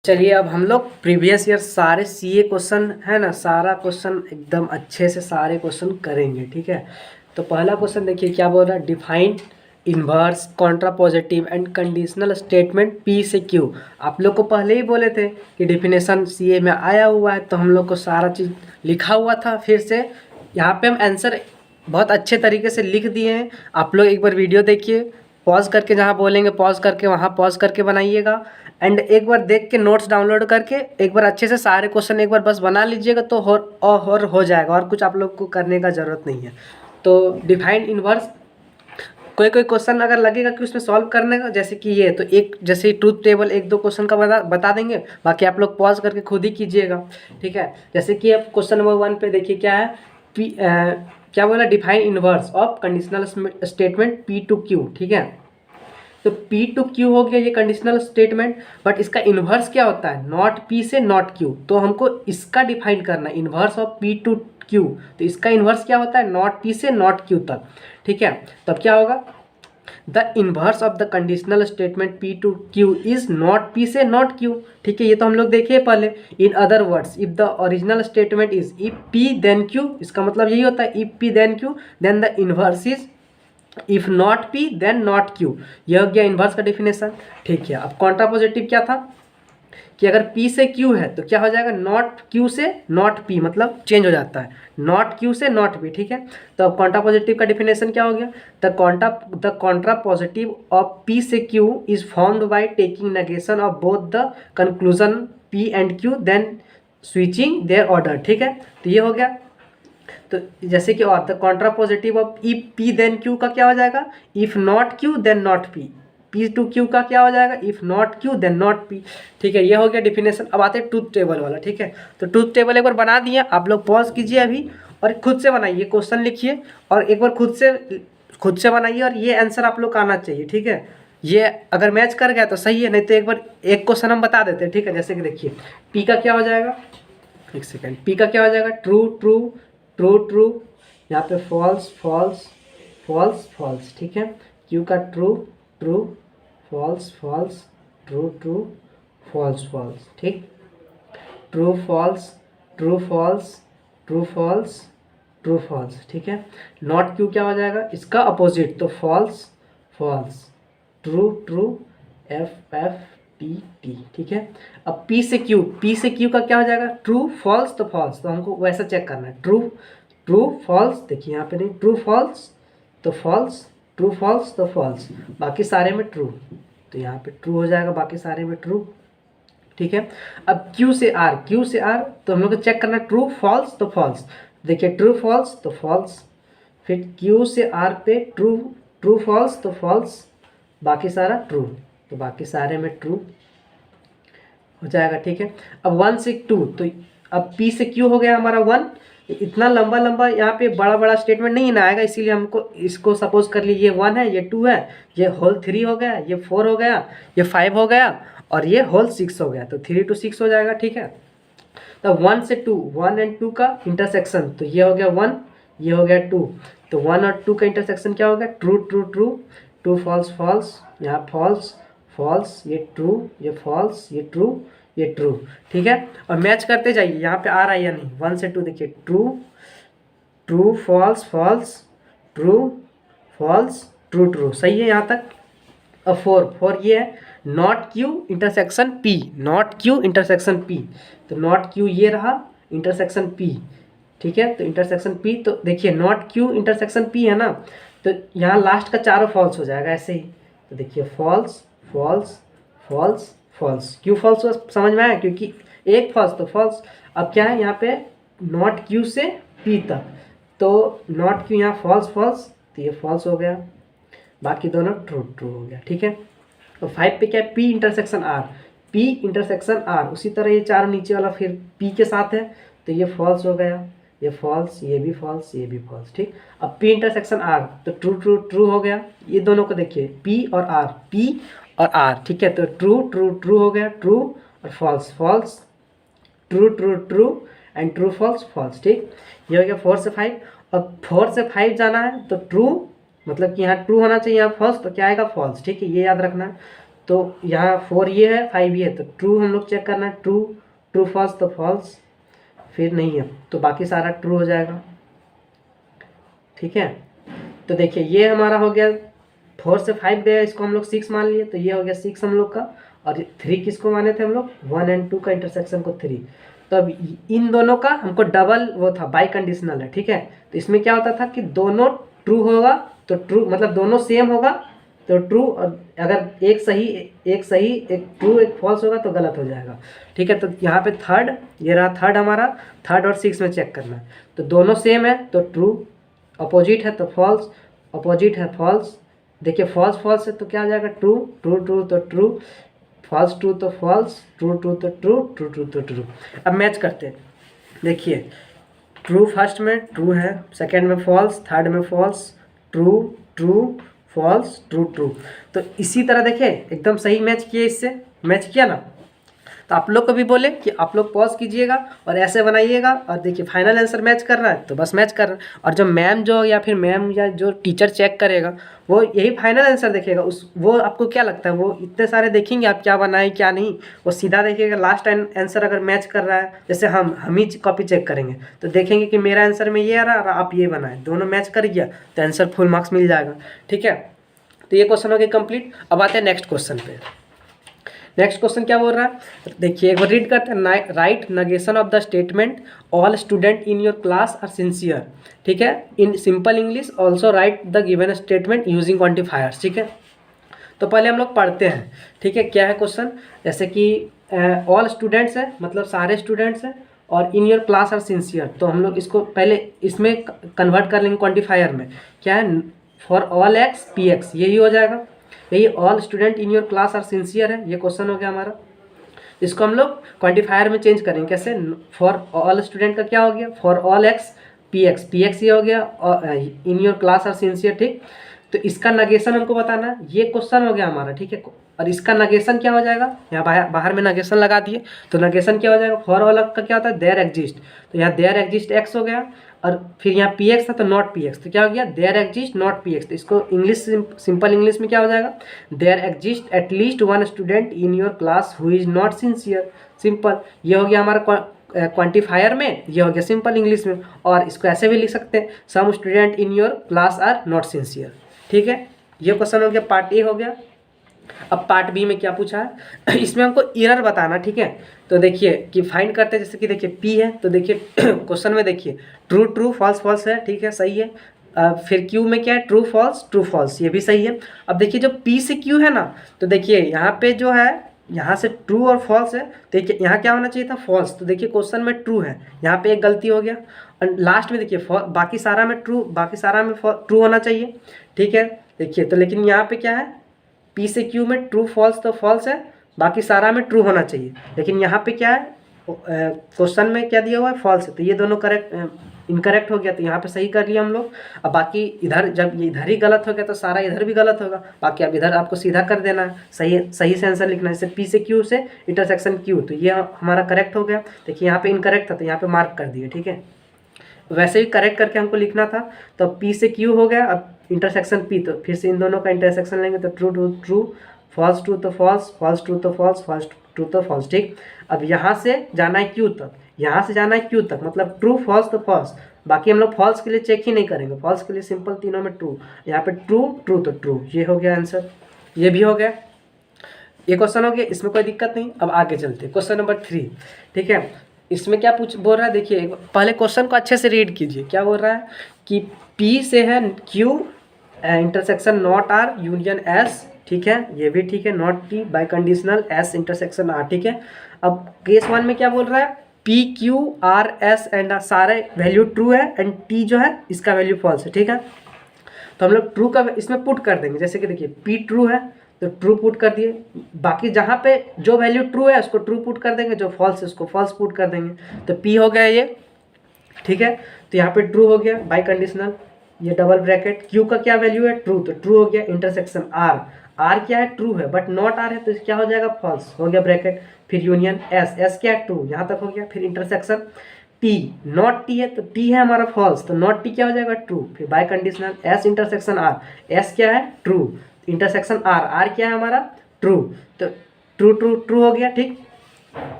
चलिए अब हम लोग प्रीवियस ईयर सारे सीए क्वेश्चन है ना, सारा क्वेश्चन एकदम अच्छे से सारे क्वेश्चन करेंगे। ठीक है, तो पहला क्वेश्चन देखिए क्या बोल रहा है। Define inverse contrapositive and conditional statement P से क्यू। आप लोग को पहले ही बोले थे कि डिफिनेशन सीए में आया हुआ है, तो हम लोग को सारा चीज़ लिखा हुआ था। फिर से यहाँ पे हम आंसर बहुत अच्छे तरीके से लिख दिए हैं। आप लोग एक बार वीडियो देखिए, पॉज करके, जहाँ बोलेंगे पॉज करके वहाँ पॉज करके बनाइएगा। एंड एक बार देख के नोट्स डाउनलोड करके एक बार अच्छे से सारे क्वेश्चन एक बार बस बना लीजिएगा, तो हो जाएगा। और कुछ आप लोग को करने का ज़रूरत नहीं है। तो डिफाइन इन्वर्स, कोई कोई क्वेश्चन अगर लगेगा कि उसमें सॉल्व करने का, जैसे कि ये, तो एक जैसे ट्रूथ टेबल एक दो क्वेश्चन का बता देंगे, बाकी आप लोग पॉज करके खुद ही कीजिएगा। ठीक है, जैसे कि अब क्वेश्चन नंबर 1 पे देखिए क्या है। क्या बोला, define inverse of conditional statement P to Q. ठीक है, तो पी टू क्यू हो गया ये कंडीशनल स्टेटमेंट, बट इसका इन्वर्स क्या होता है, नॉट पी से नॉट क्यू। तो हमको इसका डिफाइन करना है, inverse of P to Q. तो इसका इन्वर्स क्या होता है, नॉट पी से नॉट क्यू तक। ठीक है, तब क्या होगा, the inverse of the conditional statement P to Q is not P से नॉट क्यू। ठीक है, ये तो हम लोग देखे पहले। In other words, if the original statement is if P then Q, इसका मतलब यही होता है, if P then Q, then the inverse is if not P then not Q. यह हो गया इन्वर्स का डिफिनेशन। ठीक है, अब कॉन्ट्रापोजिटिव क्या था कि अगर P से Q है तो क्या हो जाएगा, नॉट Q से नॉट P, मतलब चेंज हो जाता है, नॉट Q से नॉट P। ठीक है, तो अब कॉन्ट्रापोजिटिव का डिफिनेशन क्या हो गया, द कॉन्ट्रापोजिटिव ऑफ P से Q is formed by taking negation of both the conclusion P and Q then switching their order. ठीक है, तो ये हो गया। तो जैसे कि और the contrapositive of if P then Q का क्या हो जाएगा, if not Q then not P. P to Q का क्या हो जाएगा, if not Q then not P. ठीक है, ये हो गया डिफिनेशन। अब आते हैं ट्रूथ टेबल वाला। ठीक है, तो ट्रूथ टेबल एक बार बना दिए, आप लोग पॉज कीजिए अभी और खुद से बनाइए, क्वेश्चन लिखिए और एक बार खुद से बनाइए, और ये आंसर आप लोग का आना चाहिए। ठीक है, ये अगर मैच कर गया तो सही है, नहीं तो एक बार एक क्वेश्चन हम बता देते हैं। ठीक है, जैसे कि देखिए पी का क्या हो जाएगा, एक सेकेंड, पी का क्या हो जाएगा, ट्रू ट्रू ट्रू ट्रू, यहाँ पे फॉल्स फॉल्स फॉल्स फॉल्स। ठीक है, क्यू का true true false false true true false false. ठीक, true false true false true false true false. ठीक है, नॉट क्यू क्या हो जाएगा, इसका अपोजिट, तो false false true true F F T T. ठीक है, अब पी से क्यू का क्या हो जाएगा, ट्रू फॉल्स तो फॉल्स, तो हमको वैसा चेक करना है, ट्रू ट्रू फॉल्स। देखिए यहाँ पे नहीं, ट्रू फॉल्स तो फॉल्स, ट्रू फॉल्स तो फॉल्स, बाकी सारे में ट्रू, तो यहाँ पे ट्रू हो जाएगा, बाकी सारे में ट्रू। ठीक है, अब क्यू से आर तो हम लोग को चेक करना है, ट्रू फॉल्स तो फॉल्स। देखिए ट्रू फॉल्स तो फॉल्स, फिर क्यू से आर पे ट्रू ट्रू फॉल्स तो फॉल्स, बाकी सारा ट्रू, तो बाकी सारे में ट्रू हो जाएगा। ठीक है, अब 1 से 2, तो अब P से Q हो गया हमारा 1। इतना लंबा लंबा यहाँ पे बड़ा बड़ा स्टेटमेंट नहीं ना आएगा, इसीलिए हमको इसको सपोज कर लीजिए ये 1 है, ये 2 है, ये होल 3 हो गया, ये 4 हो गया, ये 5 हो गया, और ये होल 6 हो गया, तो 3 to 6 हो जाएगा। ठीक है, तो 1 से 2, 1 and 2 का इंटरसेक्शन, तो ये हो गया 1, ये हो गया 2, तो 1 और 2 का इंटरसेक्शन क्या हो गया, true true true, true false false, यहाँ फॉल्स फॉल्स, ये ट्रू, ये फॉल्स, ये ट्रू, ये ट्रू। ठीक है, और मैच करते जाइए, यहाँ पे आ रहा है या नहीं, 1 से 2 देखिए, true true false false true false true true, सही है यहाँ तक। अब 4 ये है, not Q intersection P, not Q intersection P, तो नॉट क्यू ये रहा, इंटरसेक्शन पी। ठीक है, तो इंटरसेक्शन पी, तो देखिए नॉट क्यू इंटरसेक्शन पी है ना, तो यहाँ लास्ट का चारों फॉल्स हो जाएगा ऐसे ही। तो देखिए false false false false, Q false समझ में आया, क्योंकि एक फॉल्स तो फॉल्स। अब क्या है यहाँ पे, नॉट क्यू से पी तक, तो नॉट क्यू यहाँ फॉल्स फॉल्स, तो ये फॉल्स हो गया, बाकी दोनों ट्रू ट्रू हो गया। ठीक है, तो 5 पे क्या है, P intersection R, P intersection R, उसी तरह ये चारों नीचे वाला फिर पी के साथ है, तो ये फॉल्स हो गया, ये फॉल्स, ये भी फॉल्स, ये भी फॉल्स। ठीक, अब पी इंटरसेक्शन आर, तो ट्रू ट्रू ट्रू हो गया, ये दोनों को देखिए पी और आर, पी और आर। ठीक है, तो ट्रू ट्रू ट्रू हो गया, ट्रू और false false, true true true and true false false. ठीक, ये हो गया 4 से 5। अब 4 से 5 जाना है, तो ट्रू मतलब कि यहाँ ट्रू होना चाहिए, यहाँ फॉल्स, तो क्या आएगा फॉल्स। ठीक है, ये याद रखना है, तो यहाँ 4 ये है 5 ये है, तो ट्रू हम लोग चेक करना है, ट्रू ट्रू फॉल्स तो फॉल्स, फिर नहीं है तो बाकी सारा ट्रू हो जाएगा। ठीक है, तो देखिए ये हमारा हो गया 4 से 5 गया, इसको हम लोग 6 मान लिए, तो ये हो गया 6 हम लोग का। और 3 किसको माने थे हम लोग, 1 और 2 का इंटरसेक्शन को 3। तो अब इन दोनों का हमको डबल वो था, बाई कंडीशनल है। ठीक है, तो इसमें क्या होता था कि दोनों ट्रू होगा तो ट्रू, मतलब दोनों सेम होगा तो ट्रू, और अगर एक सही एक ट्रू एक फॉल्स होगा तो गलत हो जाएगा। ठीक है, तो यहाँ पे थर्ड, ये रहा थर्ड हमारा, थर्ड और 6 में चेक करना है, तो दोनों सेम है तो ट्रू, अपोजिट है तो फॉल्स, अपोजिट है फॉल्स। देखिए फॉल्स फॉल्स है तो क्या आ जाएगा, ट्रू ट्रू ट्रू तो ट्रू, फॉल्स ट्रू तो फॉल्स, ट्रू ट्रू तो ट्रू, ट्रू ट्रू तो ट्रू। अब मैच करते हैं, देखिए ट्रू फर्स्ट में ट्रू है, सेकंड में फॉल्स, थर्ड में false, true true false, true true. तो इसी तरह देखिए एकदम सही मैच किए, इससे मैच किया ना। तो आप लोग को भी बोले कि आप लोग पॉज कीजिएगा और ऐसे बनाइएगा, और देखिए फाइनल आंसर मैच कर रहा है तो बस मैच कर रहा है। और जो मैम जो या फिर मैम या जो टीचर चेक करेगा वो यही फाइनल आंसर देखेगा, उस वो आपको क्या लगता है, वो इतने सारे देखेंगे आप क्या बनाए क्या नहीं, वो सीधा देखेगा लास्ट आंसर अगर मैच कर रहा है। जैसे हम ही कॉपी चेक करेंगे तो देखेंगे कि मेरा आंसर में ये आ रहा है और आप ये बनाए, दोनों मैच कर गया तो आंसर फुल मार्क्स मिल जाएगा। ठीक है, तो ये क्वेश्चन हो गया कंप्लीट। अब आते हैं नेक्स्ट क्वेश्चन पे। नेक्स्ट क्वेश्चन क्या बोल रहा है, देखिए एक बार रीड करते हैं। Write negation of the statement all student in your class are sincere. ठीक है, in simple English also write the given statement using quantifiers. ठीक है, तो पहले हम लोग पढ़ते हैं। ठीक है, क्या है क्वेश्चन, जैसे कि ऑल स्टूडेंट्स है मतलब सारे स्टूडेंट्स हैं, और in your class are sincere, तो हम लोग इसको पहले इसमें कन्वर्ट कर लेंगे क्वांटिफायर में। क्या है, for all X P X, यही हो जाएगा। यही all student in your class are sincere है, ये क्वेश्चन हो गया हमारा। इसको हम लोग क्वांटिफायर में चेंज करेंगे कैसे, फॉर ऑल स्टूडेंट का क्या हो गया, for all X P X ये हो गया, in your class are sincere. ठीक, तो इसका नगेशन हमको बताना है, ये क्वेश्चन हो गया हमारा। ठीक है, और इसका नगेशन क्या हो जाएगा, यहाँ बाहर में नगेशन लगा दिए, तो नगेशन क्या हो जाएगा, फॉर ऑल का क्या होता है, देयर एग्जिस्ट, तो यहाँ देयर एग्जिस्ट एक्स हो गया, और फिर यहाँ पी एक्स था तो नॉट पी एक्स, तो क्या हो गया, there exist not P X. तो इसको इंग्लिश सिंपल इंग्लिश में क्या हो जाएगा, there exist at least one student in your class who is not sincere. Simple, ये हो गया हमारा क्वांटिफायर में, ये हो गया सिंपल इंग्लिश में। और इसको ऐसे भी लिख सकते हैं, some student in your class are not sincere. ठीक है, ये क्वेश्चन हो गया, पार्ट ए हो गया। अब पार्ट बी में क्या पूछा है इसमें हमको एरर बताना। ठीक है, तो देखिए कि फाइंड करते हैं, जैसे कि देखिए पी है तो देखिए क्वेश्चन में देखिए ट्रू ट्रू फॉल्स फॉल्स है। ठीक है, सही है। फिर क्यू में क्या है, ट्रू फॉल्स, ये भी सही है। अब देखिए जो पी से क्यू है ना, तो देखिए यहाँ पे जो है, यहाँ से ट्रू और फॉल्स है, देखिए यहाँ क्या होना चाहिए था, फॉल्स, तो देखिए क्वेश्चन में ट्रू है, यहाँ पे एक गलती हो गया। और लास्ट में देखिए बाकी सारा में ट्रू होना चाहिए। ठीक है, देखिए तो लेकिन यहाँ पे क्या है, पी से क्यू में ट्रू फॉल्स तो फॉल्स है, बाकी सारा में ट्रू होना चाहिए, लेकिन यहाँ पे क्या है, क्वेश्चन में क्या दिया हुआ है, फॉल्स है, तो ये दोनों इनकरेक्ट हो गया, तो यहाँ पे सही कर लिया हम लोग। अब बाकी इधर जब इधर ही गलत हो गया तो सारा इधर भी गलत होगा, बाकी अब इधर आपको सीधा कर देना है, सही से आंसर लिखना है। जैसे पी से क्यू से इंटरसेक्शन क्यू, तो ये हमारा करेक्ट हो गया। देखिए यहाँ पे इनकरेक्ट था तो यहाँ पे मार्क कर दिए। ठीक है, वैसे ही करेक्ट करके हमको लिखना था, तो पी से क्यू हो गया, अब इंटरसेक्शन पी, तो फिर से इन दोनों का इंटरसेक्शन लेंगे, तो true to true, false true तो फॉल्स, फॉल्स ट्रू तो फॉल्स, फॉल्स ट्रू तो फॉल्स। ठीक, अब यहाँ से जाना है क्यू तक, यहाँ से जाना है क्यू तक, मतलब ट्रू फॉल्स तो फॉल्स, बाकी हम लोग फॉल्स के लिए चेक ही नहीं करेंगे, फॉल्स के लिए सिंपल तीनों में ट्रू, यहाँ पे ट्रू ट्रू तो ट्रू, ये हो गया आंसर, ये भी हो गया। ये क्वेश्चन हो गया, इसमें कोई दिक्कत नहीं। अब आगे चलते क्वेश्चन नंबर 3। ठीक है, इसमें क्या बोल रहा है, देखिए पहले क्वेश्चन को अच्छे से रीड कीजिए। क्या बोल रहा है कि P से है Q intersection not R union S। ठीक है, ये भी ठीक है, not T bye conditional S intersection R। ठीक है, अब केस 1 में क्या बोल रहा है, P Q R S and सारे वैल्यू ट्रू है एंड T जो है इसका वैल्यू फॉल्स है। ठीक है, तो हम लोग ट्रू का इसमें पुट कर देंगे, जैसे कि देखिए P ट्रू है तो ट्रू पुट कर दिए, बाकी जहाँ पे जो वैल्यू ट्रू है उसको ट्रू पुट कर देंगे, जो फॉल्स है उसको फॉल्स पुट कर देंगे, तो P हो गया ये। ठीक है, तो यहाँ पे ट्रू हो गया बाय कंडीशनल, ये डबल ब्रैकेट, Q का क्या वैल्यू है, ट्रू, तो ट्रू हो गया। इंटरसेक्शन R क्या है, ट्रू है, बट नॉट R है तो क्या हो जाएगा, फॉल्स हो गया ब्रैकेट। फिर यूनियन S क्या है, ट्रू, यहाँ तक हो गया। फिर इंटरसेक्शन T, नॉट T है तो T है हमारा फॉल्स, तो नॉट T क्या हो जाएगा, ट्रू। फिर bye conditional S intersection R, S क्या है, ट्रू, इंटरसेक्शन R क्या है हमारा ट्रू, तो ट्रू ट्रू ट्रू हो गया, ठीक,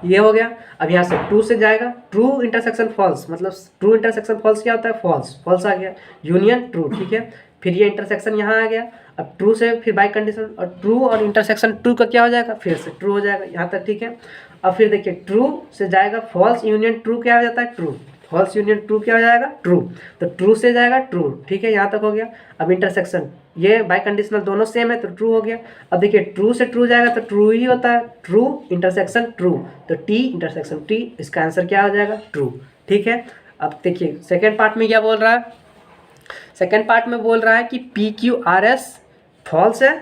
ये हो गया। अब यहाँ से ट्रू से जाएगा, ट्रू इंटरसेक्शन फॉल्स, मतलब ट्रू इंटरसेक्शन फॉल्स क्या होता है, फॉल्स, फॉल्स आ गया, यूनियन ट्रू, ठीक है। फिर ये इंटरसेक्शन यहाँ आ गया, अब ट्रू से फिर बाई कंडीशन, और ट्रू और इंटरसेक्शन ट्रू का क्या हो जाएगा, फिर से ट्रू हो जाएगा यहाँ तक, ठीक है। अब फिर देखिए ट्रू से जाएगा फॉल्स यूनियन ट्रू क्या हो जाता है, ट्रू, फॉल्स यूनियन ट्रू क्या हो जाएगा, ट्रू, तो ट्रू से जाएगा ट्रू, ठीक है, यहाँ तक हो गया। अब इंटरसेक्शन ये बाई कंडीशनल दोनों सेम है तो ट्रू हो गया। अब देखिए ट्रू से ट्रू जाएगा तो ट्रू ही होता है, ट्रू इंटरसेक्शन ट्रू, तो टी इंटरसेक्शन टी, इसका आंसर क्या हो जाएगा, ट्रू, ठीक है। अब देखिए सेकेंड पार्ट में क्या बोल रहा है, सेकेंड पार्ट में बोल रहा है कि P Q R S false है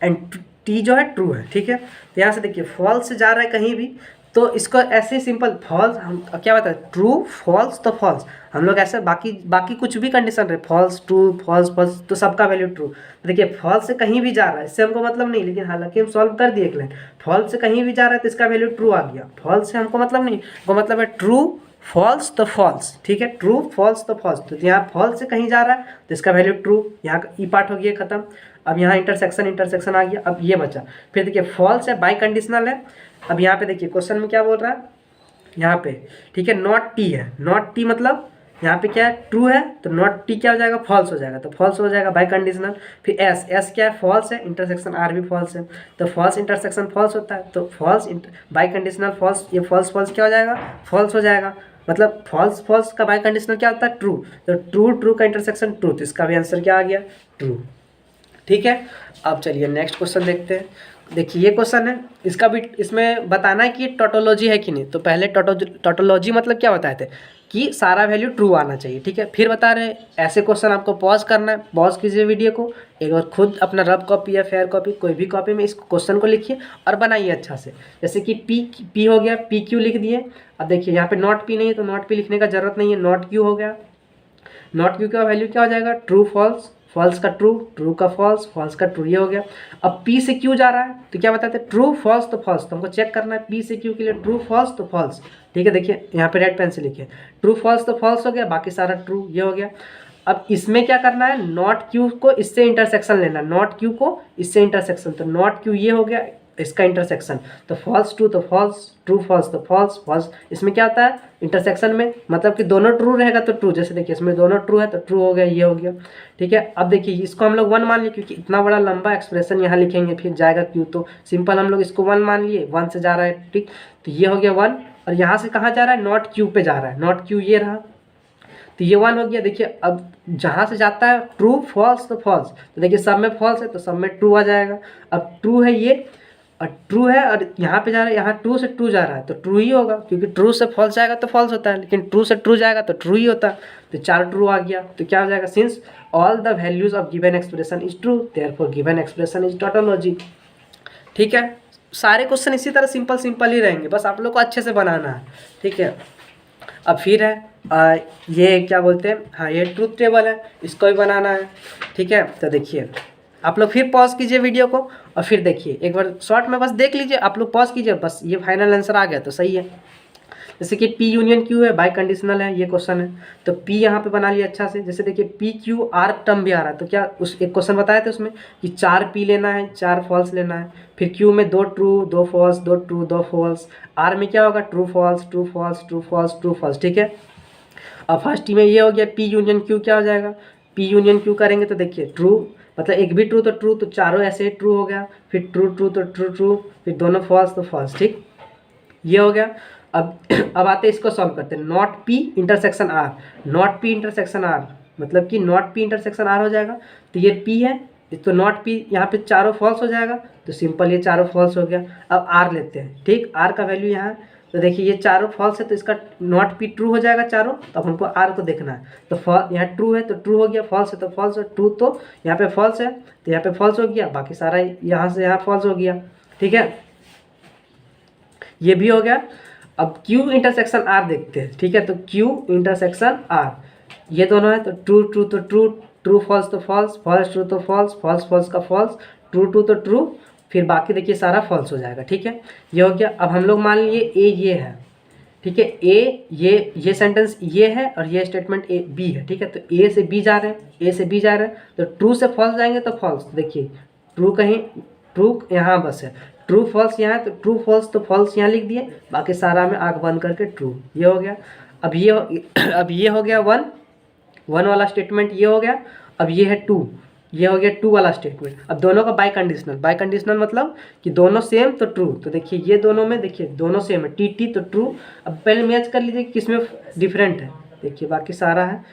एंड टी जो है ट्रू है, ठीक है। तो यहाँ से देखिए फॉल्स से जा रहा है कहीं भी, तो इसको ऐसे सिंपल फॉल्स, हम क्या बताए, ट्रू फॉल्स तो फॉल्स, हम लोग ऐसे बाकी कुछ भी कंडीशन रहे, फॉल्स ट्रू फॉल्स फॉल्स, तो सबका वैल्यू ट्रू। तो देखिए फॉल्स से कहीं भी जा रहा है, इससे हमको मतलब नहीं, लेकिन हालांकि हम सॉल्व कर दिए एक लाइन, फॉल्स से कहीं भी जा रहा है तो इसका वैल्यू ट्रू आ गया, फॉल्स से हमको मतलब नहीं, हमको मतलब है ट्रू फॉल्स तो फॉल्स, ठीक है, ट्रू फॉल्स तो फॉल्स, तो यहाँ फॉल्स से कहीं जा रहा है तो इसका वैल्यू ट्रू, यहाँ ई पार्ट हो गया खत्म। अब यहाँ इंटरसेक्शन आ गया, अब ये बचा, फिर देखिए फॉल्स है बाई कंडीशनल है। अब यहाँ पे देखिए क्वेश्चन में क्या बोल रहा है यहाँ पे, ठीक है, नॉट टी है, नॉट टी मतलब यहाँ पे क्या है, ट्रू है, तो नॉट टी क्या हो जाएगा, फॉल्स हो जाएगा, तो फॉल्स हो जाएगा बाई कंडीशनल। फिर एस, एस क्या है, फॉल्स है, इंटरसेक्शन आर भी फॉल्स है, तो फॉल्स इंटरसेक्शन फॉल्स होता है, तो फॉल्स बाई कंडीशनल फॉल्स, ये फॉल्स फॉल्स क्या हो जाएगा, फॉल्स हो जाएगा, मतलब फॉल्स फॉल्स का बाई कंडीशनल क्या होता है, ट्रू, तो ट्रू ट्रू का इंटरसेक्शन ट्रू, तो इसका भी आंसर क्या आ गया, ट्रू, ठीक है। अब चलिए नेक्स्ट क्वेश्चन देखते हैं। देखिए ये क्वेश्चन है, इसका भी इसमें बताना है कि टोटोलॉजी है कि नहीं, तो पहले टोटोलॉजी मतलब क्या बताए थे कि सारा वैल्यू ट्रू आना चाहिए, ठीक है। फिर बता रहे हैं ऐसे क्वेश्चन आपको पॉज करना है, पॉज कीजिए वीडियो को, एक बार खुद अपना रफ कॉपी या फेयर कॉपी कोई भी कॉपी में इस क्वेश्चन को लिखिए और बनाइए अच्छा से। जैसे कि पी हो गया, पी क्यू लिख दिए। अब देखिए यहाँ पे नॉट पी नहीं है तो नॉट पी लिखने का जरूरत नहीं है, नॉट क्यू हो गया, नॉट क्यू का वैल्यू क्या हो जाएगा, ट्रू फॉल्स, फॉल्स का ट्रू, ट्रू का फॉल्स, फॉल्स का ट्रू, ये हो गया। अब पी से क्यू जा रहा है तो क्या बताते हैं, ट्रू फॉल्स तो फॉल्स, तो हमको चेक करना है पी से क्यू के लिए, ट्रू फॉल्स तो फॉल्स, ठीक है। देखिए यहाँ पे रेड पेन से लिखिए, ट्रू फॉल्स तो फॉल्स हो गया, बाकी सारा ट्रू, ये हो गया। अब इसमें क्या करना है, नॉट क्यू को इससे इंटरसेक्शन लेना, नॉट क्यू को इससे इंटरसेक्शन, तो नॉट क्यू ये हो गया इसका इंटरसेक्शन, तो फॉल्स ट्रू तो फॉल्स, ट्रू फॉल्स तो फॉल्स फॉल्स। इसमें क्या होता है इंटरसेक्शन में, मतलब कि दोनों ट्रू रहेगा तो ट्रू, जैसे देखिए इसमें दोनों ट्रू है तो ट्रू हो गया, ये हो गया, ठीक है। अब देखिए इसको हम लोग 1 मान लिए, क्योंकि इतना बड़ा लंबा एक्सप्रेशन यहाँ लिखेंगे फिर जाएगा क्यू, तो सिंपल हम लोग इसको 1 मान लिए, 1 से जा रहा है, ठीक, तो ये हो गया 1, और यहाँ से कहाँ जा रहा है, नॉट क्यू पे जा रहा है, नॉट क्यू ये रहा, तो ये 1 हो गया। देखिए अब जहाँ से जाता है ट्रू फॉल्स तो फॉल्स, तो देखिए सब में फॉल्स है तो सब में ट्रू आ जाएगा। अब ट्रू है ये, और ट्रू है, और यहाँ पे जा रहा है, यहाँ ट्रू से ट्रू जा रहा है तो ट्रू ही होगा, क्योंकि ट्रू से फॉल्स जाएगा तो फॉल्स होता है, लेकिन ट्रू से ट्रू जाएगा तो ट्रू ही होता है, तो 4 ट्रू आ गया। तो क्या हो जाएगा, since all the values of given expression is true therefore given expression is tautology, ठीक है। सारे क्वेश्चन इसी तरह सिंपल सिंपल ही रहेंगे, बस आप लोग को अच्छे से बनाना है, ठीक है। अब फिर है ये क्या बोलते हैं, हाँ ये ट्रूथ टेबल है, इसको भी बनाना है, ठीक है। तो देखिए आप लोग फिर पॉज कीजिए वीडियो को और फिर देखिए एक बार शॉर्ट में बस देख लीजिए, आप लोग पॉज कीजिए, बस ये फाइनल आंसर आ गया तो सही है। जैसे कि पी यूनियन क्यू है, बाई कंडीशनल है ये क्वेश्चन है, तो पी यहाँ पे बना लिया अच्छा से। जैसे देखिए पी क्यू आर टर्म भी आ रहा है, तो क्या उस एक क्वेश्चन बताए थे उसमें कि 4 पी लेना है, 4 फॉल्स लेना है, फिर क्यू में 2 true 2 false, 2 true 2 false, R में क्या होगा, true false true false true false true false, ठीक है। अब फर्स्ट में ये हो गया पी यूनियन क्यू, क्या हो जाएगा, पी यूनियन क्यू करेंगे तो देखिए ट्रू मतलब एक भी ट्रू तो ट्रू, तो चारों ऐसे ट्रू हो गया, फिर ट्रू ट्रू तो ट्रू ट्रू, फिर दोनों फॉल्स तो फॉल्स, ठीक, ये हो गया। अब आते हैं इसको सॉल्व करते हैं, not P intersection R, not P intersection R मतलब कि नॉट पी इंटरसेक्शन आर हो जाएगा, तो ये पी है तो नॉट पी, यहाँ पे चारों फॉल्स हो जाएगा, तो सिंपल ये चारों फॉल्स हो गया। अब आर लेते हैं, ठीक, आर का वैल्यू यहाँ, तो देखिए ये चारों फॉल्स है तो इसका नॉट पी ट्रू हो जाएगा चारों, तो अब हमको आर को देखना है, तो यहाँ ट्रू है तो ट्रू हो गया, फॉल्स है तो फॉल्स, और ट्रू तो यहाँ पे फॉल्स है तो यहाँ पे फॉल्स हो गया, बाकी सारा यहाँ से यहाँ फॉल्स हो गया, ठीक है, ये भी हो गया। अब Q इंटरसेक्शन R देखते हैं, ठीक है, तो Q इंटरसेक्शन R ये दोनों है, तो ट्रू ट्रू तो ट्रू, ट्रू फॉल्स तो फॉल्स, फॉल्स ट्रू तो फॉल्स, फॉल्स फॉल्स का फॉल्स, ट्रू ट्रू तो ट्रू, फिर बाकी देखिए सारा फॉल्स हो जाएगा, ठीक है, ये हो गया। अब हम लोग मान लिए ए ये है, ठीक है, ए ये सेंटेंस ये है और ये स्टेटमेंट ए बी है, ठीक है, तो ए से बी जा रहे हैं, ए से बी जा रहे हैं, तो ट्रू से फॉल्स जाएंगे तो फॉल्स, देखिए ट्रू कहीं ट्रू यहाँ बस है, ट्रू फॉल्स यहाँ है, तो ट्रू फॉल्स तो फॉल्स यहाँ लिख दिए, बाकी सारा में आँख बंद करके ट्रू, ये हो गया। अब ये हो गया वन वाला स्टेटमेंट, ये हो गया। अब ये है टू, ये हो गया टू वाला स्टेटमेंट। अब दोनों का बाय कंडीशनल मतलब कि दोनों सेम तो ट्रू। तो देखिए ये दोनों में देखिए दोनों सेम है, टी तो ट्रू। अब पहले मैच कर लीजिए कि किसमें डिफरेंट है, देखिए बाकी सारा है।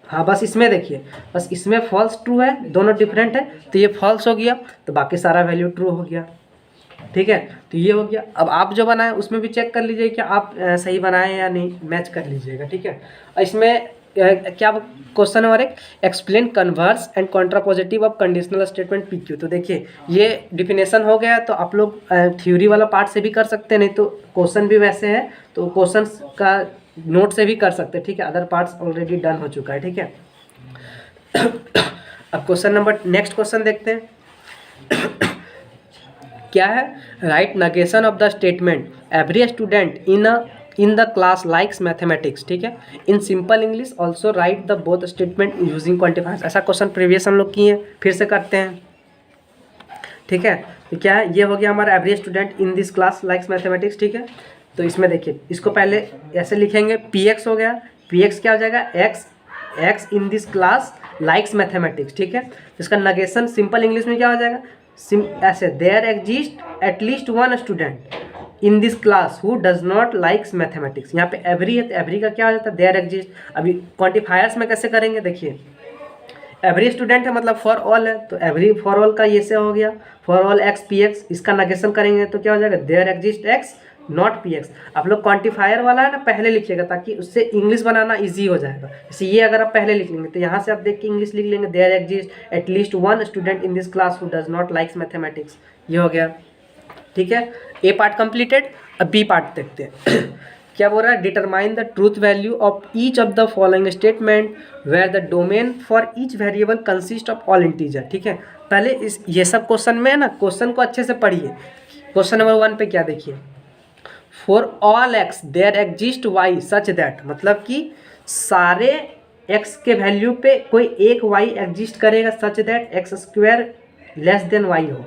हाँ बस इसमें देखिए, बस इसमें फॉल्स ट्रू है, दोनों डिफरेंट है, तो ये फॉल्स हो गया, तो बाकी सारा वैल्यू ट्रू हो गया। ठीक है, तो ये हो गया। अब आप जो बनाए उसमें भी चेक कर लीजिए कि आप सही बनाए या नहीं, मैच कर लीजिएगा। ठीक है, इसमें क्या क्वेश्चन और एक explain converse and contrapositive of conditional statement P Q. तो देखिए ये डिफिनेशन हो गया, तो आप लोग थ्योरी वाला पार्ट से भी कर सकते हैं, नहीं तो क्वेश्चन भी वैसे है तो क्वेश्चन का नोट से भी कर सकते हैं। ठीक है, अदर पार्ट्स ऑलरेडी डन हो चुका है। ठीक है, अब क्वेश्चन नंबर नेक्स्ट क्वेश्चन देखते हैं क्या है। Right negation of the statement every student in the class likes mathematics. ठीक है, in simple English also write the both statement using quantifiers. ऐसा क्वेश्चन प्रीवियस हम लोग किए हैं, फिर से करते हैं। ठीक है, तो क्या है, ये हो गया हमारा every student in this class likes mathematics. ठीक है, तो इसमें देखिए इसको पहले ऐसे लिखेंगे, पी एक्स हो गया, पी एक्स क्या हो जाएगा, x in this class likes mathematics. ठीक है, तो इसका नगेशन सिंपल इंग्लिश में क्या हो जाएगा, ऐसे there exist at least one student in this class who does not likes mathematics. यहाँ पे एवरी है, तो एवरी का क्या हो जाता है, देयर एग्जिस्ट। अभी क्वांटिफायर्स में कैसे करेंगे, देखिए एवरी स्टूडेंट है मतलब फॉर ऑल है, तो एवरी फॉर ऑल का ये से हो गया, for all X P X. इसका नगेशन करेंगे तो क्या हो जाएगा, there exist X not P X. आप लोग क्वांटिफायर वाला है ना पहले लिखिएगा, ताकि उससे इंग्लिश बनाना इजी हो जाएगा। जैसे ये अगर आप पहले लिख लेंगे तो यहाँ से आप देख के इंग्लिश लिख लेंगे, there exist at least one student in this class who does not likes mathematics. ये हो गया। ठीक है, ए पार्ट कंप्लीटेड। अब बी पार्ट देखते हैं क्या बोल रहा है, determine the truth value of each of the following statement where the domain for each variable consist of all integer. ठीक है, पहले ये सब क्वेश्चन में है ना, क्वेश्चन को अच्छे से पढ़िए। क्वेश्चन नंबर 1 पे क्या देखिए, for all X there exist Y such that, मतलब कि सारे एक्स के वैल्यू पे कोई एक वाई एग्जिस्ट करेगा, such that X square less than Y हो।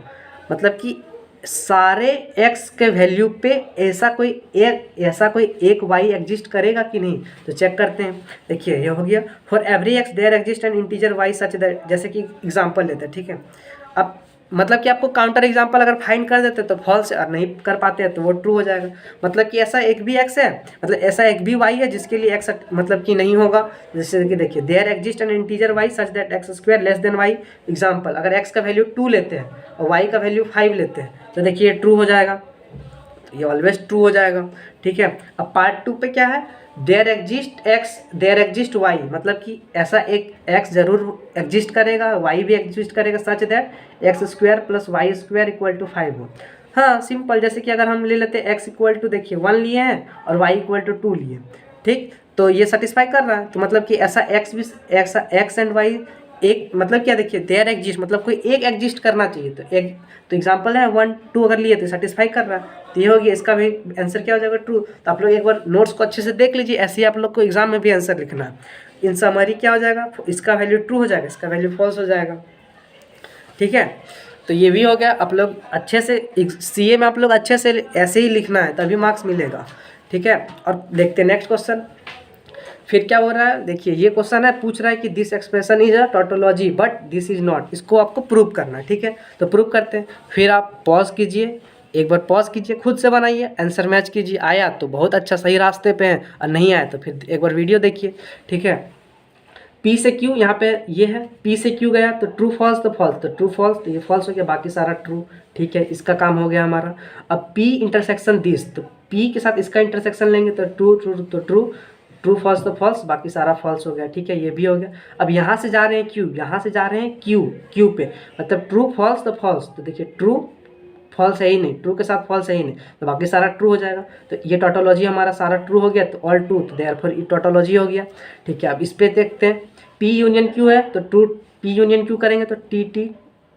मतलब कि सारे एक्स के वैल्यू पे ऐसा कोई एक वाई एग्जिस्ट करेगा कि नहीं, तो चेक करते हैं। देखिए ये हो गया, for every X there exist an integer Y such that, जैसे कि एग्जांपल लेते हैं। ठीक है, अब मतलब कि आपको काउंटर एग्जांपल अगर फाइंड कर देते तो फॉल्स, और नहीं कर पाते हैं तो वो ट्रू हो जाएगा। मतलब कि ऐसा एक भी एक्स है, मतलब ऐसा एक भी वाई है जिसके लिए एक्स मतलब कि नहीं होगा। जैसे कि देखिए there exist an integer Y such that X square less than Y. Example, अगर एक्स का वैल्यू 2 लेते हैं और वाई का वैल्यू 5 लेते हैं तो देखिए ट्रू हो जाएगा, तो ये ऑलवेज ट्रू हो जाएगा। ठीक है, अब पार्ट 2 पे क्या है, there exist X there exist Y, मतलब कि ऐसा एक एक्स जरूर एग्जिस्ट करेगा, वाई भी एग्जिस्ट करेगा, such that X square plus Y square equal to 5 हो। हाँ सिंपल, जैसे कि अगर हम ले लेते हैं एक्स इक्वल टू देखिए 1 लिए हैं और वाई इक्वल टू 2 लिए। ठीक, तो ये सेटिस्फाई कर रहा है, तो मतलब कि ऐसा एक्स भी एक्स एंड वाई एक, मतलब क्या देखिए देयर एग्जिस्ट मतलब कोई एक एग्जिस्ट करना चाहिए, तो एग्जांपल है 1 2 अगर लिए तो सेटिस्फाई कर रहा है, तो ये हो गया। इसका भी आंसर क्या हो जाएगा, ट्रू। तो आप लोग एक बार नोट्स को अच्छे से देख लीजिए, ऐसे ही आप लोग को एग्जाम में भी आंसर लिखना है। इन समरी क्या हो जाएगा, इसका वैल्यू ट्रू हो जाएगा, इसका वैल्यू फॉल्स हो जाएगा। ठीक है, तो ये भी हो गया। आप लोग अच्छे से सीए में आप लोग अच्छे से ऐसे ही लिखना है, तभी मार्क्स मिलेगा। ठीक है, और देखते हैं नेक्स्ट क्वेश्चन। फिर क्या हो रहा है, देखिए ये क्वेश्चन है, पूछ रहा है कि this expression is a tautology but this is not. इसको आपको प्रूव करना है। ठीक है, तो प्रूव करते हैं। फिर आप पॉज कीजिए, एक बार पॉज कीजिए, खुद से बनाइए, आंसर मैच कीजिए। आया तो बहुत अच्छा, सही रास्ते पे हैं, और नहीं आया तो फिर एक बार वीडियो देखिए। ठीक है, पी से क्यू, यहाँ पे ये है, पी से क्यू गया तो ट्रू फॉल्स, तो फॉल्स, तो ट्रू फॉल्स, तो ये फॉल्स हो गया, बाकी सारा ट्रू। ठीक है, इसका काम हो गया हमारा। अब पी इंटरसेक्शन दिस, तो पी के साथ इसका इंटरसेक्शन लेंगे तो ट्रू ट्रू, तो ट्रू, ट्रू फॉल्स तो फॉल्स, बाकी सारा फॉल्स हो गया। ठीक है, ये भी हो गया। अब यहाँ से जा रहे हैं क्यू, यहाँ से जा रहे हैं क्यू पे, मतलब ट्रू फॉल्स तो फॉल्स, तो देखिए ट्रू फॉल्स है ही नहीं, ट्रू के साथ फॉल्स है ही नहीं, तो बाकी सारा ट्रू हो जाएगा। तो ये टोटोलॉजी हमारा सारा ट्रू हो गया, तो ऑल ट्रू, तो देयरफॉर ये टोटोलॉजी हो गया। ठीक है, अब इस पे देखते हैं, पी यूनियन क्यू है तो ट्रू, पी यूनियन क्यू करेंगे तो टी,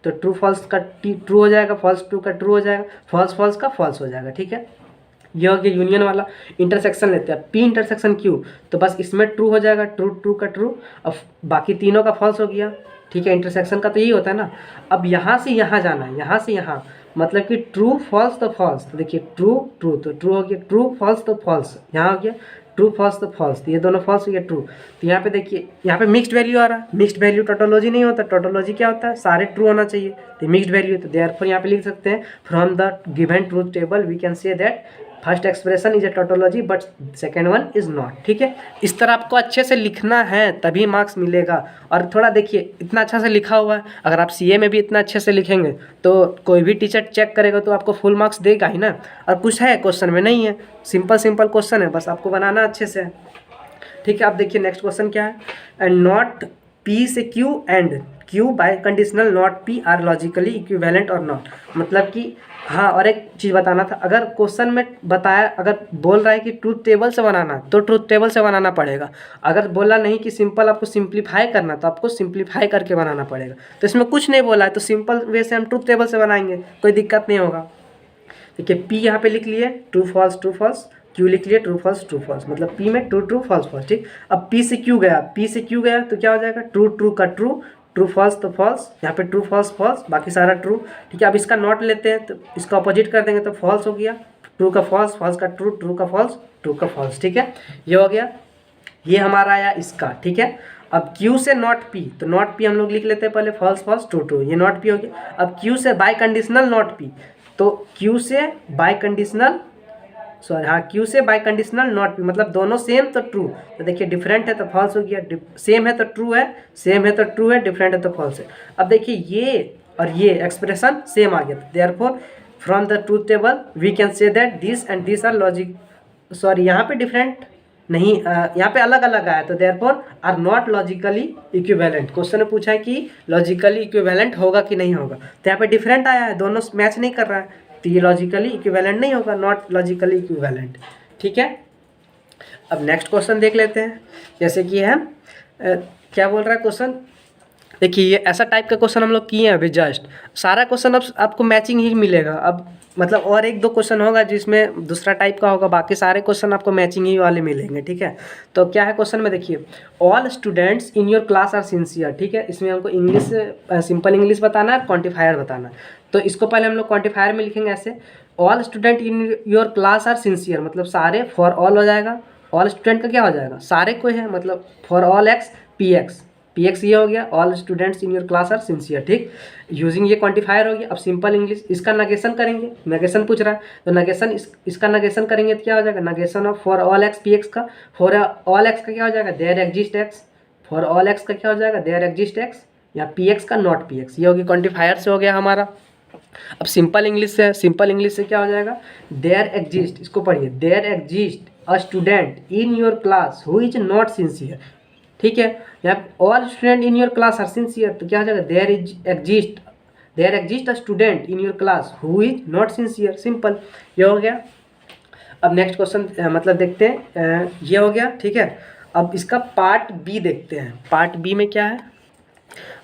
तो ट्रू फॉल्स का टी ट्रू हो जाएगा, फॉल्स ट्रू का ट्रू हो जाएगा, फॉल्स फॉल्स का फॉल्स हो जाएगा। ठीक है, ये हो गया यूनियन वाला। इंटरसेक्शन लेते हैं, पी इंटरसेक्शन क्यू, तो बस इसमें ट्रू हो जाएगा, ट्रू ट्रू का ट्रू, अब बाकी तीनों का फॉल्स हो गया। ठीक है, इंटरसेक्शन का तो यही होता है ना। अब यहाँ से यहाँ जाना है, यहाँ से यहाँ, मतलब कि ट्रू फॉल्स तो फॉल्स, तो देखिए ट्रू ट्रू तो ट्रू हो गया, ट्रू फॉल्स तो फॉल्स, यहाँ हो गया ट्रू फॉल्स तो फॉल्स, तो ये दोनों फॉल्स हो गया ट्रू। तो यहाँ पे देखिए यहाँ पे मिक्स्ड वैल्यू आ रहा है, मिक्स्ड वैल्यू टोटोलॉजी नहीं होता, टोटोलॉजी क्या होता है, सारे ट्रू होना चाहिए, तो मिक्स्ड वैल्यू, तो देयरफॉर यहाँ पे लिख सकते हैं from the given truth table we can say that first expression is a tautology but second one is not. ठीक है, इस तरह आपको अच्छे से लिखना है तभी मार्क्स मिलेगा। और थोड़ा देखिए इतना अच्छा से लिखा हुआ है, अगर आप सीए में भी इतना अच्छे से लिखेंगे तो कोई भी टीचर चेक करेगा तो आपको फुल मार्क्स देगा ही ना। और कुछ है क्वेश्चन में नहीं है, सिंपल सिंपल क्वेश्चन है, बस आपको बनाना अच्छे से। ठीक है, आप देखिए नेक्स्ट क्वेश्चन क्या है, एंड नॉट पी से Q and Q by conditional not P R logically equivalent और नॉट, मतलब कि हाँ, और एक चीज़ बताना था, अगर क्वेश्चन में बताया, अगर बोल रहा है कि ट्रूथ टेबल से बनाना तो ट्रूथ टेबल से बनाना पड़ेगा, अगर बोला नहीं कि सिंपल आपको सिंप्लीफाई करना तो आपको सिंप्लीफाई करके बनाना पड़ेगा। तो इसमें कुछ नहीं बोला है तो सिंपल वे से हम ट्रूथ टेबल से बनाएंगे, कोई दिक्कत नहीं होगा। देखिए पी यहाँ पे लिख लिए ट्रू फॉल्स, क्यू लिख लिए ट्रू फॉल्स, मतलब पी में ट्रू ट्रू फॉल्स फॉल्स। ठीक, अब पी से क्यू गया, तो क्या हो जाएगा ट्रू ट्रू का ट्रू, ट्रू फॉल्स तो फॉल्स, यहाँ पे ट्रू फॉल्स फॉल्स, बाकी सारा ट्रू। ठीक है, अब इसका नॉट लेते हैं तो इसका अपोजिट कर देंगे तो फॉल्स हो गया, ट्रू का फॉल्स, फॉल्स का ट्रू, ट्रू का फॉल्स, ट्रू का फॉल्स। ठीक है, ये हो गया, ये हमारा आया इसका। ठीक है, अब Q से नॉट P, तो नॉट P हम लोग लिख लेते हैं पहले फॉल्स फॉल्स ट्रू ट्रू, ये नॉट P हो गया। अब Q से बाय कंडीशनल नॉट P, तो Q से बाय कंडीशनल Q से बाय कंडीशनल नॉट P, मतलब दोनों सेम तो ट्रू, तो देखिए डिफरेंट है तो फॉल्स हो गया, सेम है तो ट्रू है, सेम है तो ट्रू है, डिफरेंट है तो फॉल्स है। अब देखिए ये और ये एक्सप्रेशन सेम आ गया, therefore from the truth table we can say that this and this are logic, यहाँ पे डिफरेंट नहीं, यहाँ पे अलग अलग आया, तो therefore are not logically equivalent. Question ने पूछा है कि लॉजिकली इक्विवेलेंट होगा कि नहीं होगा, तो यहाँ पे डिफरेंट आया है, दोनों मैच नहीं कर रहा है, तो ये लॉजिकली इक्विवेलेंट नहीं होगा, नॉट लॉजिकली इक्विवेलेंट। ठीक है, अब नेक्स्ट क्वेश्चन देख लेते हैं, जैसे कि है क्या बोल रहा है क्वेश्चन, देखिए ये ऐसा टाइप का क्वेश्चन हम लोग किए हैं अभी जस्ट, सारा क्वेश्चन अब आपको मैचिंग ही मिलेगा, अब मतलब और एक दो क्वेश्चन होगा जिसमें दूसरा टाइप का होगा, बाकी सारे क्वेश्चन आपको मैचिंग ही वाले मिलेंगे। ठीक है, तो क्या है क्वेश्चन में देखिए, all students in your class are sincere. ठीक है, इसमें हमको इंग्लिश सिंपल इंग्लिश बताना है, क्वान्टिफायर बताना है, तो इसको पहले हम लोग क्वान्टिफायर में लिखेंगे ऐसे, all student in your class are sincere, मतलब सारे, फॉर ऑल हो जाएगा, ऑल स्टूडेंट का क्या हो जाएगा, सारे कोई है, मतलब for all X P X ये हो गया, all students in your class are sincere. ठीक, यूजिंग ये क्वांटिफायर हो गया। अब सिंपल इंग्लिश, इसका नगेशन करेंगे, नगेशन पूछ रहा है तो नगेशन, इसका नगेशन करेंगे तो क्या हो जाएगा, negation of for all X P x का, फॉर ऑल एक्स का क्या हो जाएगा, there exist x, for all X का क्या हो जाएगा, देयर एग्जिस्ट एक्स, या पी एक्स का नॉट पी एक्स, ये होगी क्वांटिफायर से हो गया हमारा। अब सिंपल इंग्लिश से क्या हो जाएगा, देयर एग्जिस्ट, इसको पढ़िए, there exist a student in your class who is not sincere. ठीक है, यहाँ all student in your class are sincere, तो क्या हो जाएगा, there exist a student in your class who is not sincere, simple, ये हो गया। अब नेक्स्ट क्वेश्चन मतलब देखते हैं, ये हो गया। ठीक है, अब इसका पार्ट बी देखते हैं, पार्ट बी में क्या है,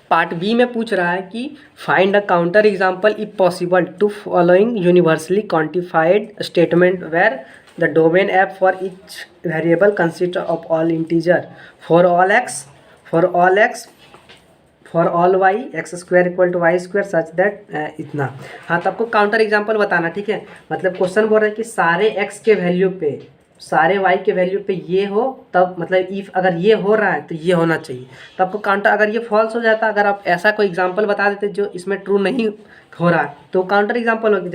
पार्ट बी में पूछ रहा है कि find a counter example if possible to following universally quantified statement where the domain app for each variable consists of all integer for all x for all y x square equal to y square such that इतना। हाँ, तो आपको counter example बताना। ठीक है, मतलब question बोल रहा है कि सारे x के वैल्यू पे, सारे y के वैल्यू पे ये हो, तब मतलब इफ अगर ये हो रहा है तो ये होना चाहिए, तो आपको काउंटर, अगर ये फॉल्स हो जाता, अगर आप ऐसा कोई एग्जांपल बता देते जो इसमें ट्रू नहीं हो रहा है तो काउंटर एग्जांपल होगी।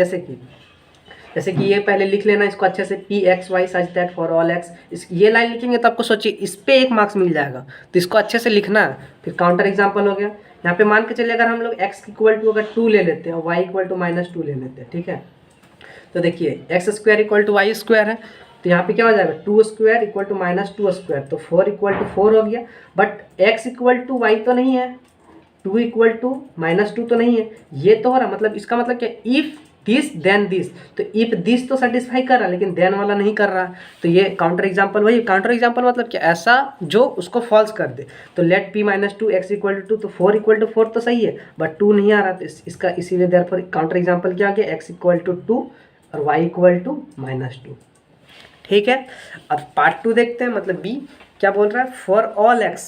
जैसे कि ये पहले लिख लेना इसको अच्छे से, P X Y such that for all X, इस ये लाइन लिखेंगे तो आपको सोचिए इस पे 1 मार्क्स मिल जाएगा, तो इसको अच्छे से लिखना है। फिर काउंटर एग्जांपल हो गया, यहाँ पे मान के चलिए अगर हम लोग x इक्वल टू अगर 2 ले लेते हैं और y इक्वल टू -2 ले लेते हैं। ठीक है, तो देखिए X square equal to Y square है, तो यहाँ पे क्या हो जाएगा, 2 स्क्वायर इक्वल टू -2 स्क्वायर, तो 4 इक्वल टू 4 हो गया, but x equal to Y तो नहीं है, 2 इक्वल टू -2 तो नहीं है, ये तो हो रहा, मतलब इसका मतलब क्या, इफ दिस देन दिस, तो इफ दिस तो सेटिस्फाई कर रहा है लेकिन देन वाला नहीं कर रहा, तो ये काउंटर एग्जांपल, वही काउंटर एग्जांपल मतलब क्या, ऐसा जो उसको फॉल्स कर दे। तो let p -2 x equal to 2, तो 4 इक्वल टू 4 तो सही है, बट 2 नहीं आ रहा, तो इसका इसीलिए देयरफॉर काउंटर एग्जांपल क्या आ गया, x इक्वल टू 2 और y इक्वल टू -2। ठीक है, अब पार्ट 2 देखते हैं, मतलब बी, क्या बोल रहा है, फॉर ऑल एक्स,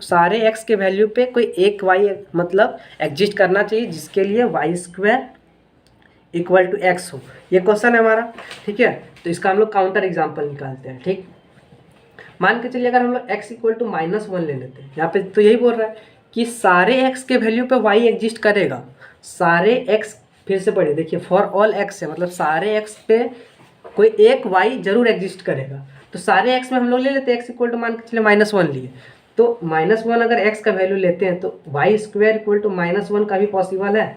सारे एक्स के वैल्यू पे कोई एक वाई मतलब एग्जिस्ट करना चाहिए जिसके लिए Y square equal to X हो। ये क्वेश्चन है हमारा, ठीक है। तो इसका हम लोग काउंटर एग्जाम्पल निकालते हैं, ठीक। मान के चलिए अगर हम लोग x इक्वल टू -1 ले लेते हैं, यहाँ पे तो यही बोल रहा है कि सारे x के वैल्यू पे y एग्जिस्ट करेगा। सारे x, फिर से पढ़िए, देखिए फॉर ऑल x है मतलब सारे x पे कोई एक y जरूर एग्जिस्ट करेगा। तो सारे x में हम लोग ले लेते हैं x इक्वल टू, मान के चलिए -1 लिए, तो -1 अगर x का वैल्यू लेते हैं तो वाई स्क्वायर इक्वल टू -1 का भी पॉसिबल है।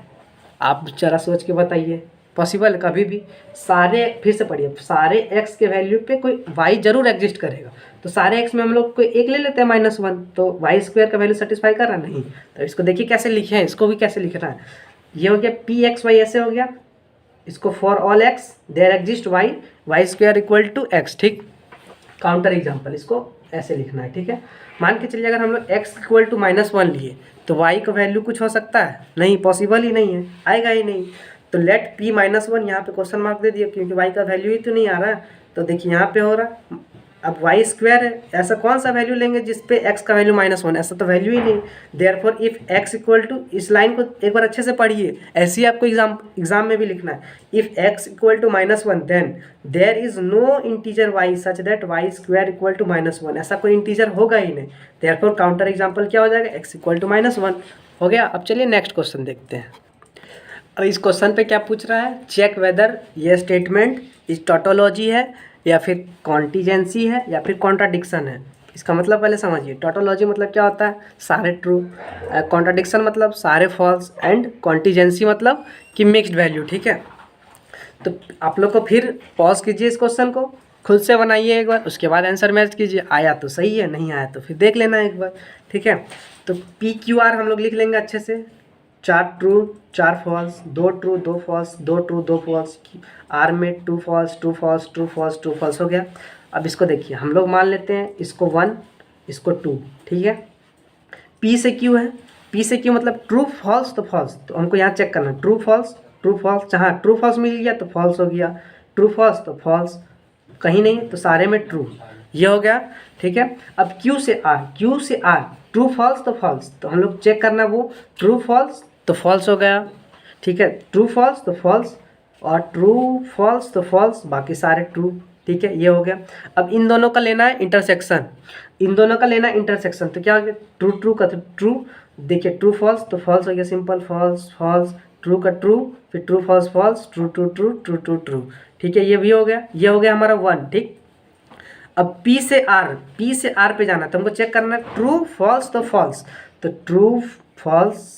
आप जरा सोच के बताइए, पॉसिबल है कभी भी? सारे, फिर से पढ़िए, सारे x के वैल्यू पे कोई y जरूर एग्जिस्ट करेगा। तो सारे x में हम लोग कोई एक ले लेते हैं -1, तो वाई स्क्वायर का वैल्यू सेटिस्फाई कर रहा है? नहीं। तो इसको देखिए कैसे लिखे हैं, इसको भी कैसे लिख रहा है। ये हो गया पी एक्स वाई, ऐसे हो गया। इसको for all X there exist Y square equal to X, ठीक। काउंटर एग्जाम्पल, इसको ऐसे लिखना है, ठीक है। मान के चलिए अगर हम लोग x इक्वल टू -1 लिए तो y का वैल्यू कुछ हो सकता है? नहीं, पॉसिबल ही नहीं है, आएगा ही नहीं। तो लेट p -1, यहाँ पे क्वेश्चन मार्क दे दिया क्योंकि y का वैल्यू ही तो नहीं आ रहा है। तो देखिए यहाँ पे हो रहा है, अब वाई स्क्वायर है, ऐसा कौन सा वैल्यू लेंगे जिस पे x का वैल्यू -1? ऐसा तो वैल्यू ही नहीं। Therefore if x equal to, इस लाइन को एक बार अच्छे से पढ़िए, ऐसे ही आपको एग्जाम में भी लिखना है। If x equal to -1 then there is no integer y such that Y square equal to -1, ऐसा कोई इंटीजर होगा ही नहीं। देयरफॉर काउंटर एग्जाम्पल क्या हो जाएगा, x इक्वल टू -1 हो गया। अब चलिए नेक्स्ट क्वेश्चन देखते हैं। अब इस क्वेश्चन पे क्या पूछ रहा है, चेक वेदर ये स्टेटमेंट इस टोटोलॉजी है या फिर कॉन्टीजेंसी है या फिर कॉन्ट्राडिक्शन है। इसका मतलब पहले समझिए, टोटोलॉजी मतलब क्या होता है, सारे ट्रू, कॉन्ट्राडिक्शन मतलब सारे फॉल्स, एंड कॉन्टीजेंसी मतलब कि मिक्स्ड वैल्यू, ठीक है। तो आप लोग को फिर पॉज कीजिए, इस क्वेश्चन को खुद से बनाइए एक बार, उसके बाद आंसर मैच कीजिए। आया तो सही है, नहीं आया तो फिर देख लेना एक बार, ठीक है। तो PQR हम लोग लिख लेंगे अच्छे से, 4 true 4 false, 2 true 2 false, 2 true 2 false, R में 2 फॉल्स 2 फॉल्स 2 फॉल्स 2 फॉल्स हो गया। अब इसको देखिए, हम लोग मान लेते हैं इसको 1, इसको 2, ठीक है। P से Q है, P से Q मतलब ट्रू फॉल्स तो फॉल्स, तो हमको यहाँ चेक करना ट्रू फॉल्स, जहाँ ट्रू फॉल्स मिल गया तो फॉल्स हो गया, ट्रू फॉल्स तो फॉल्स, कहीं नहीं तो सारे में ट्रू, ये हो गया, ठीक है। अब Q से R ट्रू फॉल्स तो फॉल्स, तो हम लोग चेक करना वो ट्रू फॉल्स तो फॉल्स हो गया, ठीक है। ट्रू फॉल्स तो फॉल्स और ट्रू फॉल्स तो फॉल्स, बाकी सारे ट्रू, ठीक है, ये हो गया। अब इन दोनों का लेना है इंटरसेक्शन, तो क्या हो गया, ट्रू ट्रू का तो ट्रू, देखिए ट्रू फॉल्स तो फॉल्स हो गया, सिंपल फॉल्स फॉल्स, ट्रू का ट्रू, फिर true false false, true true true true true true, ठीक है। ये भी हो गया, ये हो गया हमारा 1, ठीक। अब P से R पे जाना, तो हमको चेक करना है ट्रू फॉल्स तो फॉल्स, तो ट्रू फॉल्स,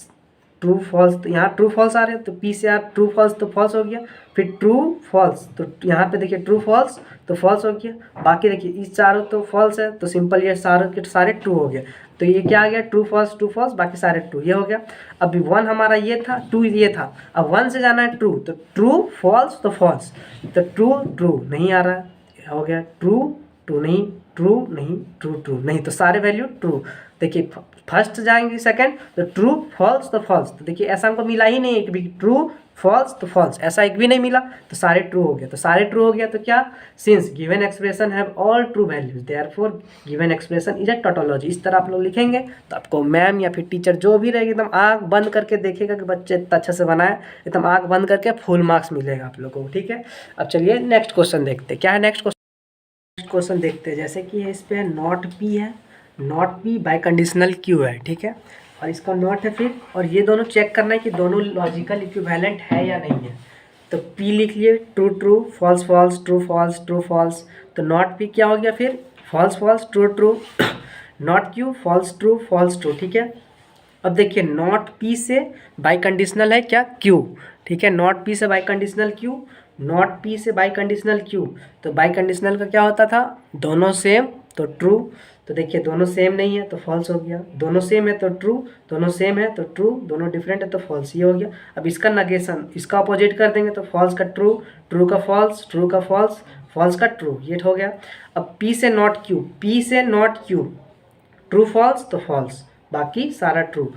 तो यहाँ ट्रू फॉल्स आ रहे हैं, तो P से R ट्रू फॉल्स तो फॉल्स हो गया, फिर ट्रू फॉल्स, तो यहाँ पे देखिए ट्रू फॉल्स तो फॉल्स हो गया, बाकी देखिए इस चारों तो फॉल्स है, तो सिंपल ये सारे के सारे ट्रू हो गया। तो ये क्या आ गया, ट्रू फॉल्स बाकी सारे ट्रू, ये हो गया। अभी 1 हमारा ये था, 2 ये था, अब 1 से जाना है ट्रू, तो ट्रू फॉल्स तो फॉल्स, तो ट्रू नहीं आ रहा है, हो गया ट्रू नहीं, ट्रू नहीं, तो सारे वैल्यू ट्रू। देखिए फर्स्ट जाएंगे सेकंड, तो ट्रू फॉल्स तो फॉल्स, तो देखिए ऐसा हमको मिला ही नहीं एक भी, ट्रू फॉल्स तो फॉल्स, ऐसा एक भी नहीं मिला, तो सारे ट्रू हो गया। तो सारे ट्रू हो गया तो क्या, since given expression have all true values therefore given expression is a tautology. इस तरह आप लोग लिखेंगे तो आपको मैम या फिर टीचर जो भी रहेगी एकदम आँख बंद करके देखेगा कि बच्चे इतना अच्छा से बनाए, एकदम आँख बंद करके फुल मार्क्स मिलेगा आप लोगों को, ठीक है। अब चलिए नेक्स्ट क्वेश्चन देखते हैं, क्या है नेक्स्ट क्वेश्चन देखते हैं। जैसे कि इस पे नॉट पी है, not P bye conditional Q है, ठीक है, और इसका नॉट है फिर, और ये दोनों चेक करना है कि दोनों लॉजिकल इक्विवेलेंट है या नहीं है। तो पी लिख लिए true true, false false, true false, true false, तो नॉट पी क्या हो गया फिर, false false, true true, not Q, false true, false true, ठीक है। अब देखिए नॉट पी से बाई कंडीशनल है क्या, क्यू, ठीक है, नॉट पी से biconditional Q, not P से बाई कंडीशनल क्यू, तो बाई कंडीशनल का क्या होता था, दोनों सेम तो ट्रू, तो देखिए दोनों सेम नहीं है तो फॉल्स हो गया, दोनों सेम है तो ट्रू, दोनों सेम है तो ट्रू, दोनों डिफरेंट है तो फॉल्स, ये हो गया। अब इसका नेगेशन, इसका अपोजिट कर देंगे तो फॉल्स का ट्रू, ट्रू का फॉल्स, ट्रू का फॉल्स, फॉल्स का ट्रू, ये हो गया। अब पी से नॉट क्यू, ट्रू फॉल्स तो फॉल्स, बाकी सारा ट्रू,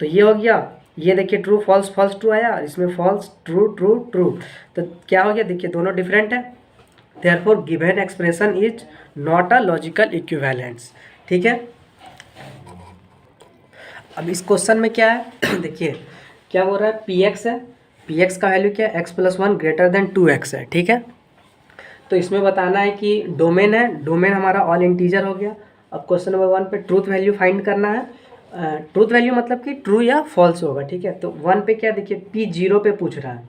तो ये हो गया। ये देखिए ट्रू फॉल्स फॉल्स ट्रू आया, इसमें फॉल्स ट्रू ट्रू ट्रू, तो क्या हो गया, देखिए दोनों डिफरेंट है, therefore given expression is not a logical equivalence. ठीक है, अब इस क्वेश्चन में क्या है देखिए क्या बोल रहा है, पी एक्स है, पी एक्स का वैल्यू क्या है, x plus one greater than 2x है। ठीक है, तो इसमें बताना है कि डोमेन है, डोमेन हमारा ऑल इंटीजर हो गया। अब क्वेश्चन नंबर 1 पे ट्रूथ वैल्यू फाइंड करना है। ट्रूथ वैल्यू मतलब कि ट्रू या फॉल्स होगा। ठीक है, तो 1 पे क्या देखिए पी जीरो पे पूछ रहा है।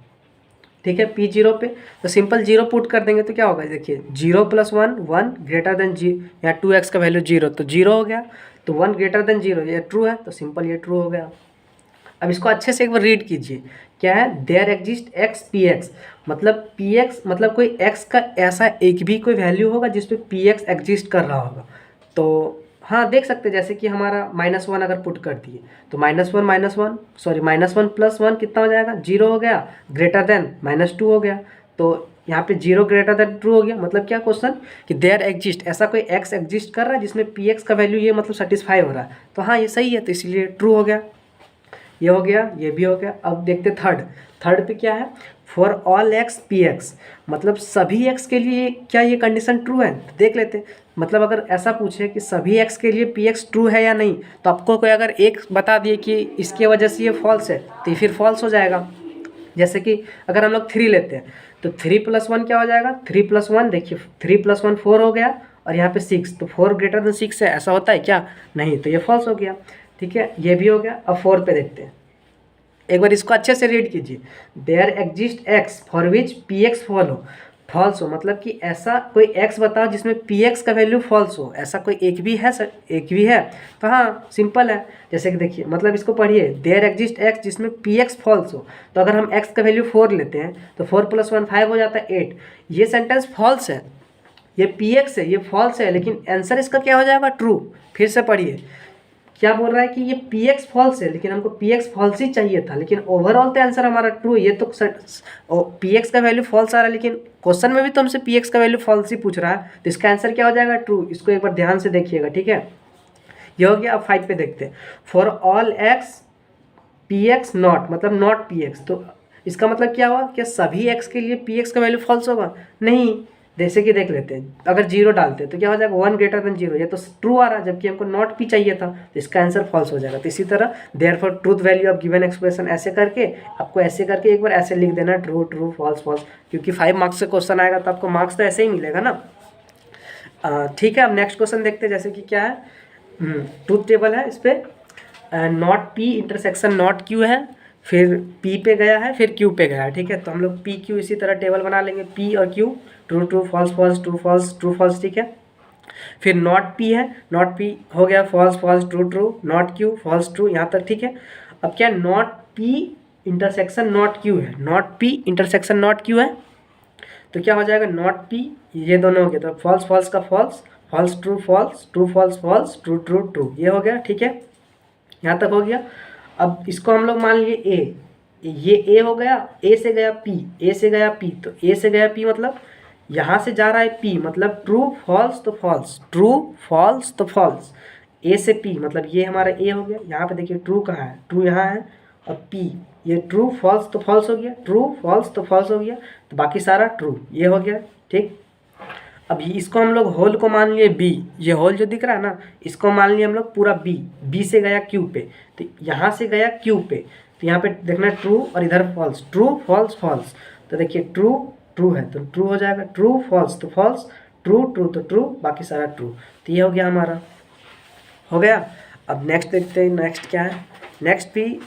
ठीक है, पी जीरो पे तो सिंपल जीरो पुट कर देंगे तो क्या होगा, देखिए 0 + 1 1 ग्रेटर देन जी, या 2x का वैल्यू 0 तो 0 हो गया, तो 1 ग्रेटर देन 0 ये ट्रू है, तो सिंपल ये ट्रू हो गया। अब इसको अच्छे से एक बार रीड कीजिए, क्या है, there exist X P X, मतलब पी एक्स मतलब कोई एक्स का ऐसा एक भी कोई वैल्यू होगा जिस पे पी एक्स एग्जिस्ट कर रहा होगा। तो हाँ देख सकते हैं, जैसे कि हमारा -1 अगर पुट कर दिए तो -1 + 1 कितना हो जाएगा, 0 हो गया, ग्रेटर देन -2 हो गया, तो यहाँ पे 0 ग्रेटर देन ट्रू हो गया। मतलब क्या क्वेश्चन कि देयर एग्जिस्ट ऐसा कोई एक्स एग्जिस्ट कर रहा है जिसमें पी एक्स का वैल्यू ये मतलब सेटिस्फाई हो रहा है, तो हाँ ये सही है, तो इसीलिए ट्रू हो गया। ये हो गया, ये भी हो गया। अब देखते थर्ड पे क्या है, for all X P X, मतलब सभी एक्स के लिए क्या ये कंडीशन ट्रू है, तो देख लेते हैं। मतलब अगर ऐसा पूछे कि सभी एक्स के लिए पी एक्स ट्रू है या नहीं, तो आपको कोई अगर एक बता दिए कि इसके वजह से ये फॉल्स है, तो ये फिर फॉल्स हो जाएगा। जैसे कि अगर हम लोग 3 लेते हैं तो 3 + 1 क्या हो जाएगा, 3 + 1 देखिए 3 + 1 4 हो गया, और यहाँ पे 6, तो 4 ग्रेटर देन 6 है, ऐसा होता है क्या, नहीं, तो ये फॉल्स हो गया। ठीक है, ये भी हो गया। अब 4 पे देखते हैं, एक बार इसको अच्छे से रीड कीजिए, there exist x for which P x false हो, मतलब कि ऐसा कोई एक्स बताओ जिसमें पी एक्स का वैल्यू फॉल्स हो, ऐसा कोई एक भी है सर, एक भी है, तो हाँ सिंपल है। जैसे कि देखिए मतलब इसको पढ़िए, देयर एग्जिस्ट एक्स जिसमें पी एक्स फॉल्स हो, तो अगर हम एक्स का वैल्यू 4 लेते हैं तो 4 + 1 5 हो जाता है 8, ये सेंटेंस फॉल्स है, ये पी एक्स है, ये फॉल्स है, लेकिन आंसर इसका क्या हो जाएगा, ट्रू। फिर से पढ़िए, क्या बोल रहा है कि ये पी एक्स फॉल्स है, लेकिन हमको पी एक्स फॉल्स ही चाहिए था, लेकिन ओवरऑल तो आंसर हमारा ट्रू है। ये तो पी एक्स का वैल्यू फॉल्स आ रहा है, लेकिन क्वेश्चन में भी तो हमसे पी एक्स का वैल्यू फॉल्स ही पूछ रहा है, तो इसका आंसर क्या हो जाएगा, ट्रू। इसको एक बार ध्यान से देखिएगा। ठीक है, ये हो गया। अब 5 पे देखते हैं, for all X P x not, मतलब नॉट पी एक्स, तो इसका मतलब क्या हुआ, क्या सभी एक्स के लिए पी एक्स का वैल्यू फॉल्स होगा, नहीं। जैसे कि देख लेते हैं, अगर 0 डालते हैं तो क्या हो जाएगा, 1 ग्रेटर देन 0, ये तो ट्रू आ रहा है, जबकि हमको नॉट पी चाहिए था, तो इसका आंसर फॉल्स हो जाएगा। तो इसी तरह therefore truth value of given expression ऐसे करके आपको ऐसे करके एक बार ऐसे लिख देना, ट्रू ट्रू फॉल्स फॉल्स, क्योंकि 5 मार्क्स से क्वेश्चन आएगा तो आपको मार्क्स तो ऐसे ही मिलेगा ना। ठीक है, अब नेक्स्ट क्वेश्चन देखते हैं, जैसे कि क्या है, ट्रूथ टेबल है, इस पर not P intersection not Q है, फिर पी पे गया है, फिर क्यू पे गया है। ठीक है, तो हम लोग पी क्यू इसी तरह टेबल बना लेंगे, पी और Q, true true false false true false true false. ठीक है, फिर नॉट पी है, नॉट पी हो गया false false true true, not Q false true, यहाँ तक ठीक है। अब क्या not P intersection not Q है, not P intersection not Q है, तो क्या हो जाएगा, नॉट पी, ये दोनों हो गए, तो फॉल्स फॉल्स का false, false true false, true false false, true true true, ये हो गया। ठीक है, यहाँ तक हो गया। अब इसको हम लोग मान लिए ए, ये ए हो गया, ए से गया पी, ए से गया पी, तो ए से गया पी मतलब यहाँ से जा रहा है पी, मतलब ट्रू फॉल्स तो फॉल्स, ट्रू फॉल्स तो फॉल्स, ए से पी मतलब ये हमारा ए हो गया। यहाँ पे देखिए ट्रू कहाँ है, ट्रू यहाँ है, और पी ये ट्रू फॉल्स तो फॉल्स हो गया, ट्रू फॉल्स तो फॉल्स हो गया, तो बाकी सारा ट्रू, ये हो गया। ठीक, अब इसको हम लोग होल को मान लिए बी, ये होल जो दिख रहा है ना, इसको मान लिए हम लोग पूरा बी, बी से गया क्यू पे, तो यहाँ से गया क्यू पे, तो यहाँ पे देखना ट्रू और इधर फॉल्स, ट्रू फॉल्स फॉल्स, तो देखिए ट्रू ट्रू है तो ट्रू हो जाएगा, ट्रू फॉल्स तो फॉल्स, ट्रू ट्रू तो ट्रू, बाकी सारा ट्रू, तो ये हो गया हमारा, हो गया। अब नेक्स्ट देखते हैं, नेक्स्ट क्या है, नेक्स्ट भी,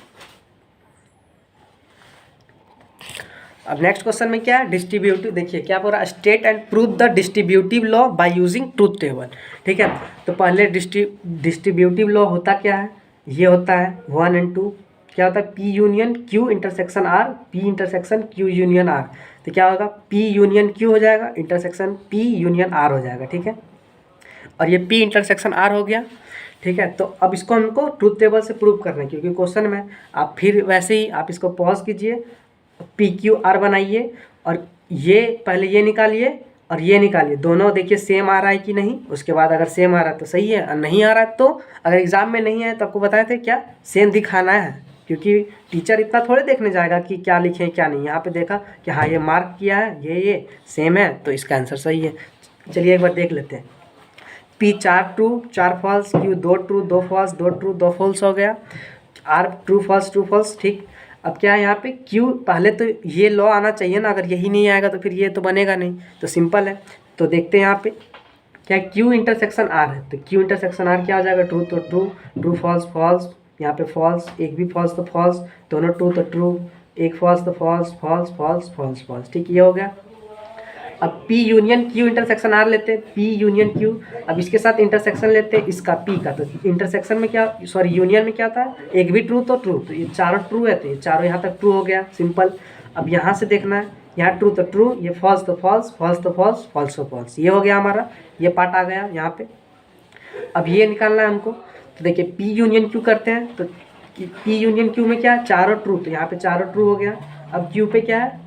अब नेक्स्ट क्वेश्चन में क्या है, डिस्ट्रीब्यूटिव, देखिए क्या बोल रहा है, state and prove the distributive law by using truth table. ठीक है, तो पहले डिस्ट्रीब्यूटिव लॉ होता क्या है, ये होता है 1 और 2, क्या होता है, P union Q intersection R, P intersection Q union R, तो क्या होगा, पी यूनियन क्यू हो जाएगा, इंटरसेक्शन पी यूनियन आर हो जाएगा। ठीक है, और ये पी इंटरसेक्शन आर हो गया। ठीक है, तो अब इसको हमको ट्रूथ टेबल से प्रूव करना है, क्योंकि क्वेश्चन में आप फिर वैसे ही आप इसको पॉज कीजिए, पी क्यू आर बनाइए, और ये पहले ये निकालिए और ये निकालिए, दोनों देखिए सेम आ रहा है कि नहीं, उसके बाद अगर सेम आ रहा है तो सही है, और नहीं आ रहा है तो, अगर एग्जाम में नहीं है तो आपको बताए थे क्या, सेम दिखाना है, क्योंकि टीचर इतना थोड़े देखने जाएगा कि क्या लिखे क्या नहीं। यहाँ पे देखा कि हाँ ये मार्क किया है, ये सेम है, तो इसका आंसर सही है। चलिए एक बार देख लेते हैं। P 4 true 4 false, Q 2 true 2 false 2 true 2 false हो गया, R ट्रू फॉल्स। ठीक, अब क्या है यहाँ पे Q, पहले तो ये लॉ आना चाहिए ना, अगर यही नहीं आएगा तो फिर ये तो बनेगा नहीं, तो सिंपल है। तो देखते हैं यहाँ पे क्या Q इंटरसेक्शन R है, तो Q इंटरसेक्शन R क्या हो जाएगा, ट्रू तो ट्रू, ट्रू फॉल्स, यहाँ पे फॉल्स, एक भी फॉल्स तो फॉल्स, दोनों ट्रू तो ट्रू, एक फॉल्स तो फॉल्स। ठीक, ये हो गया। अब P union Q intersection R लेते हैं, P यूनियन Q, अब इसके साथ इंटरसेक्शन लेते हैं इसका P का, तो इंटरसेक्शन में क्या, सॉरी यूनियन में क्या होता है, एक भी ट्रू तो ट्रू, तो ये चारों ट्रू है, तो ये चारों यहाँ तक ट्रू हो गया, सिंपल। अब यहाँ से देखना है, यहाँ ट्रू तो ट्रू, ये फॉल्स तो फॉल्स, ये हो गया हमारा, ये पार्ट आ गया यहाँ पे। अब ये निकालना है हमको, तो देखिए P यूनियन Q करते हैं, तो P यूनियन Q में क्या है, चारों ट्रू, तो यहाँ पे चारों ट्रू हो गया। अब Q पे क्या है,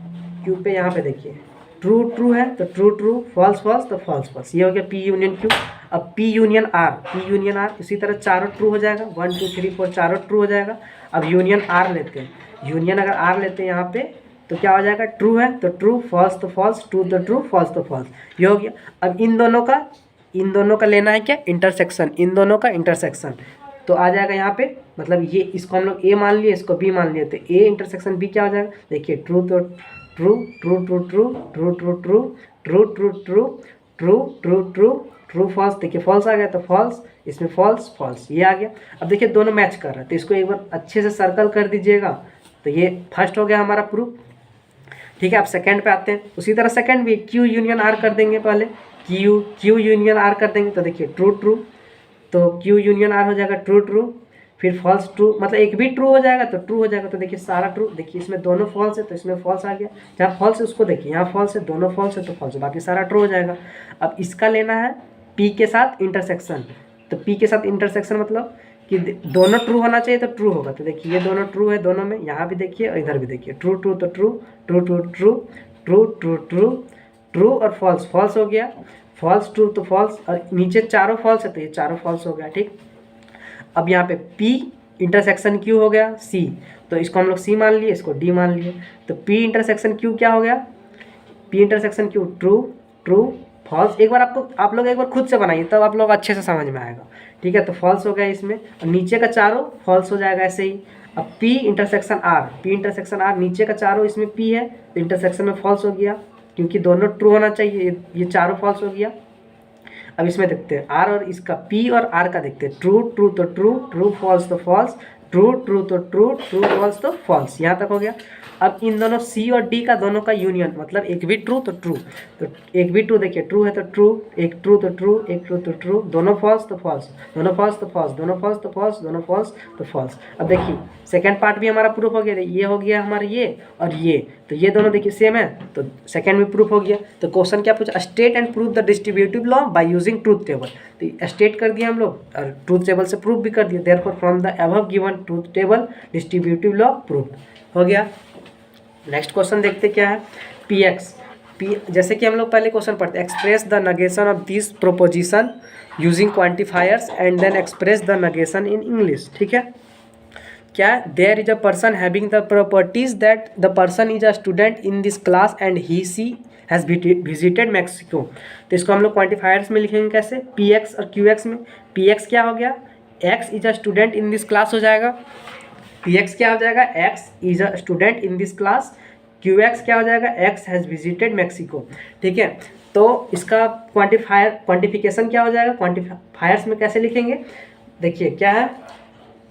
Q पे यहाँ पे देखिए ट्रू है, तो ट्रू, फॉल्स तो फॉल्स, ये हो गया P यूनियन Q। अब P यूनियन R इसी तरह चारों ट्रू हो जाएगा, 1 2 3 4 चारों ट्रू हो जाएगा। अब यूनियन R लेते हैं, यूनियन अगर R लेते हैं यहाँ पे, तो क्या हो जाएगा, ट्रू है तो ट्रू, फॉल्स तो फॉल्स, ट्रू तो ट्रू, फॉल्स तो फॉल्स, ये हो गया। अब इन दोनों का लेना है क्या, इंटरसेक्शन, इन दोनों का इंटरसेक्शन, तो आ जाएगा यहाँ पे, मतलब ये इसको हम लोग A मान लिए, इसको B मान लिए, तो A इंटरसेक्शन B क्या हो जाएगा, देखिए ट्रू तो ट्रू, ट्रू फॉल्स, देखिए फॉल्स आ गया, तो फॉल्स, इसमें फॉल्स, ये आ गया। अब देखिए दोनों मैच कर रहा है, तो इसको एक बार अच्छे से सर्कल कर दीजिएगा, तो ये फर्स्ट हो गया हमारा प्रूफ। ठीक है, अब सेकंड पे आते हैं, उसी तरह सेकंड भी Q यूनियन R कर देंगे, पहले Q यूनियन R कर देंगे, तो देखिए ट्रू, तो Q यूनियन R हो जाएगा ट्रू, फिर फॉल्स ट्रू, मतलब एक भी ट्रू हो जाएगा तो ट्रू हो जाएगा, तो देखिए सारा ट्रू, देखिए इसमें दोनों फॉल्स है तो इसमें फॉल्स आ गया, जहाँ फॉल्स है उसको देखिए, यहाँ फॉल्स है, दोनों फॉल्स है तो फॉल्स, बाकी सारा ट्रू हो जाएगा। अब इसका लेना है P के साथ इंटरसेक्शन, तो P के साथ इंटरसेक्शन मतलब कि दोनों ट्रू होना चाहिए तो ट्रू होगा, तो देखिए ये दोनों ट्रू है, दोनों में यहाँ भी देखिए और इधर भी देखिए, ट्रू तो ट्रू और फॉल्स हो गया, फॉल्स ट्रू तो फॉल्स, और नीचे चारों फॉल्स है तो ये चारों फॉल्स हो गया। ठीक, अब यहाँ पे P इंटरसेक्शन Q हो गया C, तो इसको हम लोग C मान लिए, इसको D मान लिए, तो P इंटरसेक्शन Q क्या हो गया, P intersection Q true false. एक बार आप लोग एक बार खुद से बनाइए, तब आप लोग अच्छे से समझ में आएगा। ठीक है, तो फॉल्स हो गया इसमें, और नीचे का चारों फॉल्स हो जाएगा ऐसे ही। अब P इंटरसेक्शन R, नीचे का चारों इसमें P है, तो इंटरसेक्शन में फॉल्स हो गया, क्योंकि दोनों ट्रू होना चाहिए, ये चारों फॉल्स हो गया। अब इसमें देखते हैं R और इसका P और R का देखते हैं, ट्रू तो ट्रू, फॉल्स तो फॉल्स, ट्रू तो ट्रू, फॉल्स तो फॉल्स, यहाँ तक हो गया। अब इन दोनों C और D का दोनों का यूनियन, मतलब एक भी ट्रू तो ट्रू, तो एक भी ट्रू, देखिए ट्रू है तो ट्रू, एक ट्रू तो ट्रू, एक ट्रू तो ट्रू, दोनों फॉल्स तो फॉल्स, दोनों फॉल्स तो फॉल्स, दोनों फॉल्स तो फॉल्स, दोनों फॉल्स तो फॉल्स। अब देखिए सेकेंड पार्ट भी हमारा प्रूफ हो गया, ये हो गया हमारा ये और ये, तो ये दोनों देखिए सेम है, तो सेकेंड में प्रूफ हो गया। तो क्वेश्चन क्या पूछा, state and prove the distributive law by using truth table, तो स्टेट कर दिया हम लोग और ट्रूथ टेबल से प्रूफ भी कर दिया, therefore from the above given truth table distributive law proof हो गया। नेक्स्ट क्वेश्चन देखते क्या है, P, जैसे कि हम लोग पहले क्वेश्चन पढ़ते, express the negation of this proposition using quantifiers and then express the negation in English. ठीक है, क्या, there is a person having the properties that the person is a student in this class and he she has visited Mexico, तो इसको हम लोग quantifiers में लिखेंगे कैसे, Px और Qx में। Px क्या हो गया, x is a student in this class हो जाएगा, Px क्या हो जाएगा, x is a student in this class, Qx क्या हो जाएगा, x हैज़ विजिटेड मैक्सिको। ठीक है, तो इसका क्वांटिफिकेशन क्या हो जाएगा, क्वांटिफायर्स में कैसे लिखेंगे, देखिए क्या है,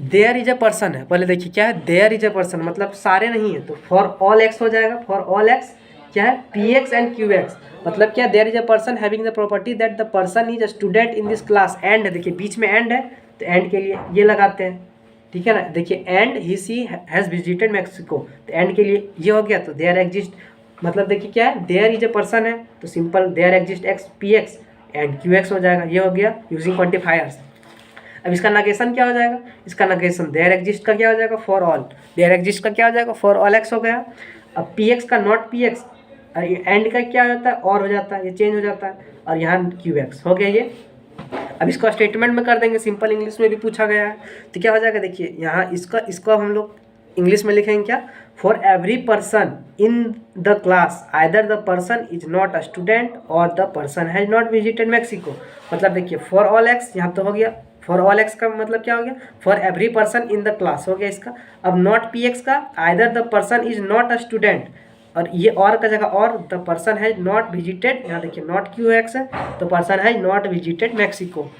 देयर इज अ पर्सन है, पहले देखिए क्या है, देयर इज अ पर्सन मतलब सारे नहीं है, तो फॉर ऑल एक्स हो जाएगा, फॉर ऑल एक्स क्या है, Px एंड Qx, मतलब क्या, there is a person having the property that the person is a student in this class, and देखिए बीच में एंड है, तो एंड के लिए ये लगाते हैं। ठीक है ना, देखिए and he she has visited Mexico, तो एंड के लिए ये हो गया, तो देयर एग्जिस्ट, मतलब देखिए क्या है, देयर इज अ पर्सन है तो simple there exist x Px and Qx हो जाएगा, ये हो गया यूजिंग क्वांटिफायर्स। अब इसका नगेशन क्या हो जाएगा, इसका नगेशन देयर एग्जिस्ट का क्या हो जाएगा, फॉर ऑल, देयर एग्जिस्ट का क्या हो जाएगा, फॉर ऑल एक्स हो गया। अब Px का नॉट Px, एंड का क्या होता है, और हो जाता है, ये चेंज हो जाता है, और यहाँ Qx हो गया ये। अब इसको स्टेटमेंट में कर देंगे, सिंपल इंग्लिश में भी पूछा गया है, तो क्या हो जाएगा, देखिए यहाँ इसको हम लोग इंग्लिश में लिखेंगे क्या, for every person in the class either the person is not a student और the person has not visited Mexico. मतलब देखिए फॉर ऑल एक्स यहाँ तो हो गया, फॉर ऑल एक्स का मतलब क्या हो गया, for every person in the class हो गया इसका। अब नॉट पी एक्स का either the person is not a student, और ये और का जगह और, the person has not visited, यहाँ देखिए नॉट क्यू एक्स है तो person has not visited Mexico,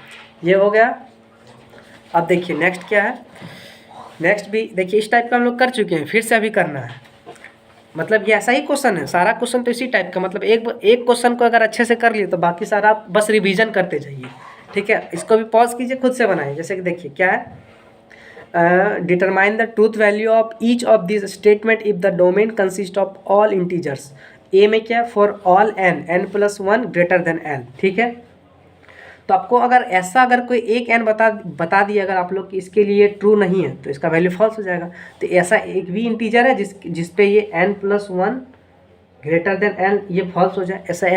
ये हो गया। अब देखिए नेक्स्ट क्या है, नेक्स्ट भी देखिए इस टाइप का हम लोग कर चुके हैं, फिर से अभी करना है। मतलब ये ऐसा ही क्वेश्चन है, सारा क्वेश्चन तो इसी टाइप का, मतलब एक क्वेश्चन को अगर अच्छे से कर लिए तो बाकी सारा आप बस रिवीजन करते जाइए, ठीक है। इसको भी पॉज कीजिए, खुद से बनाइए। जैसे कि देखिए क्या है, determine the truth value of each of this statement if the domain consist of all integers. A में क्या है, for all n plus 1 greater than l, ठीक है। तो आपको अगर ऐसा अगर कोई एक n बता दिया अगर आप लोग कि इसके लिए ट्रू नहीं है तो इसका वैल्यू फॉल्स हो जाएगा। तो ऐसा एक भी इंटीजर है जिस पे ये n plus 1 greater than l ये फॉल्स हो जाए, ऐसा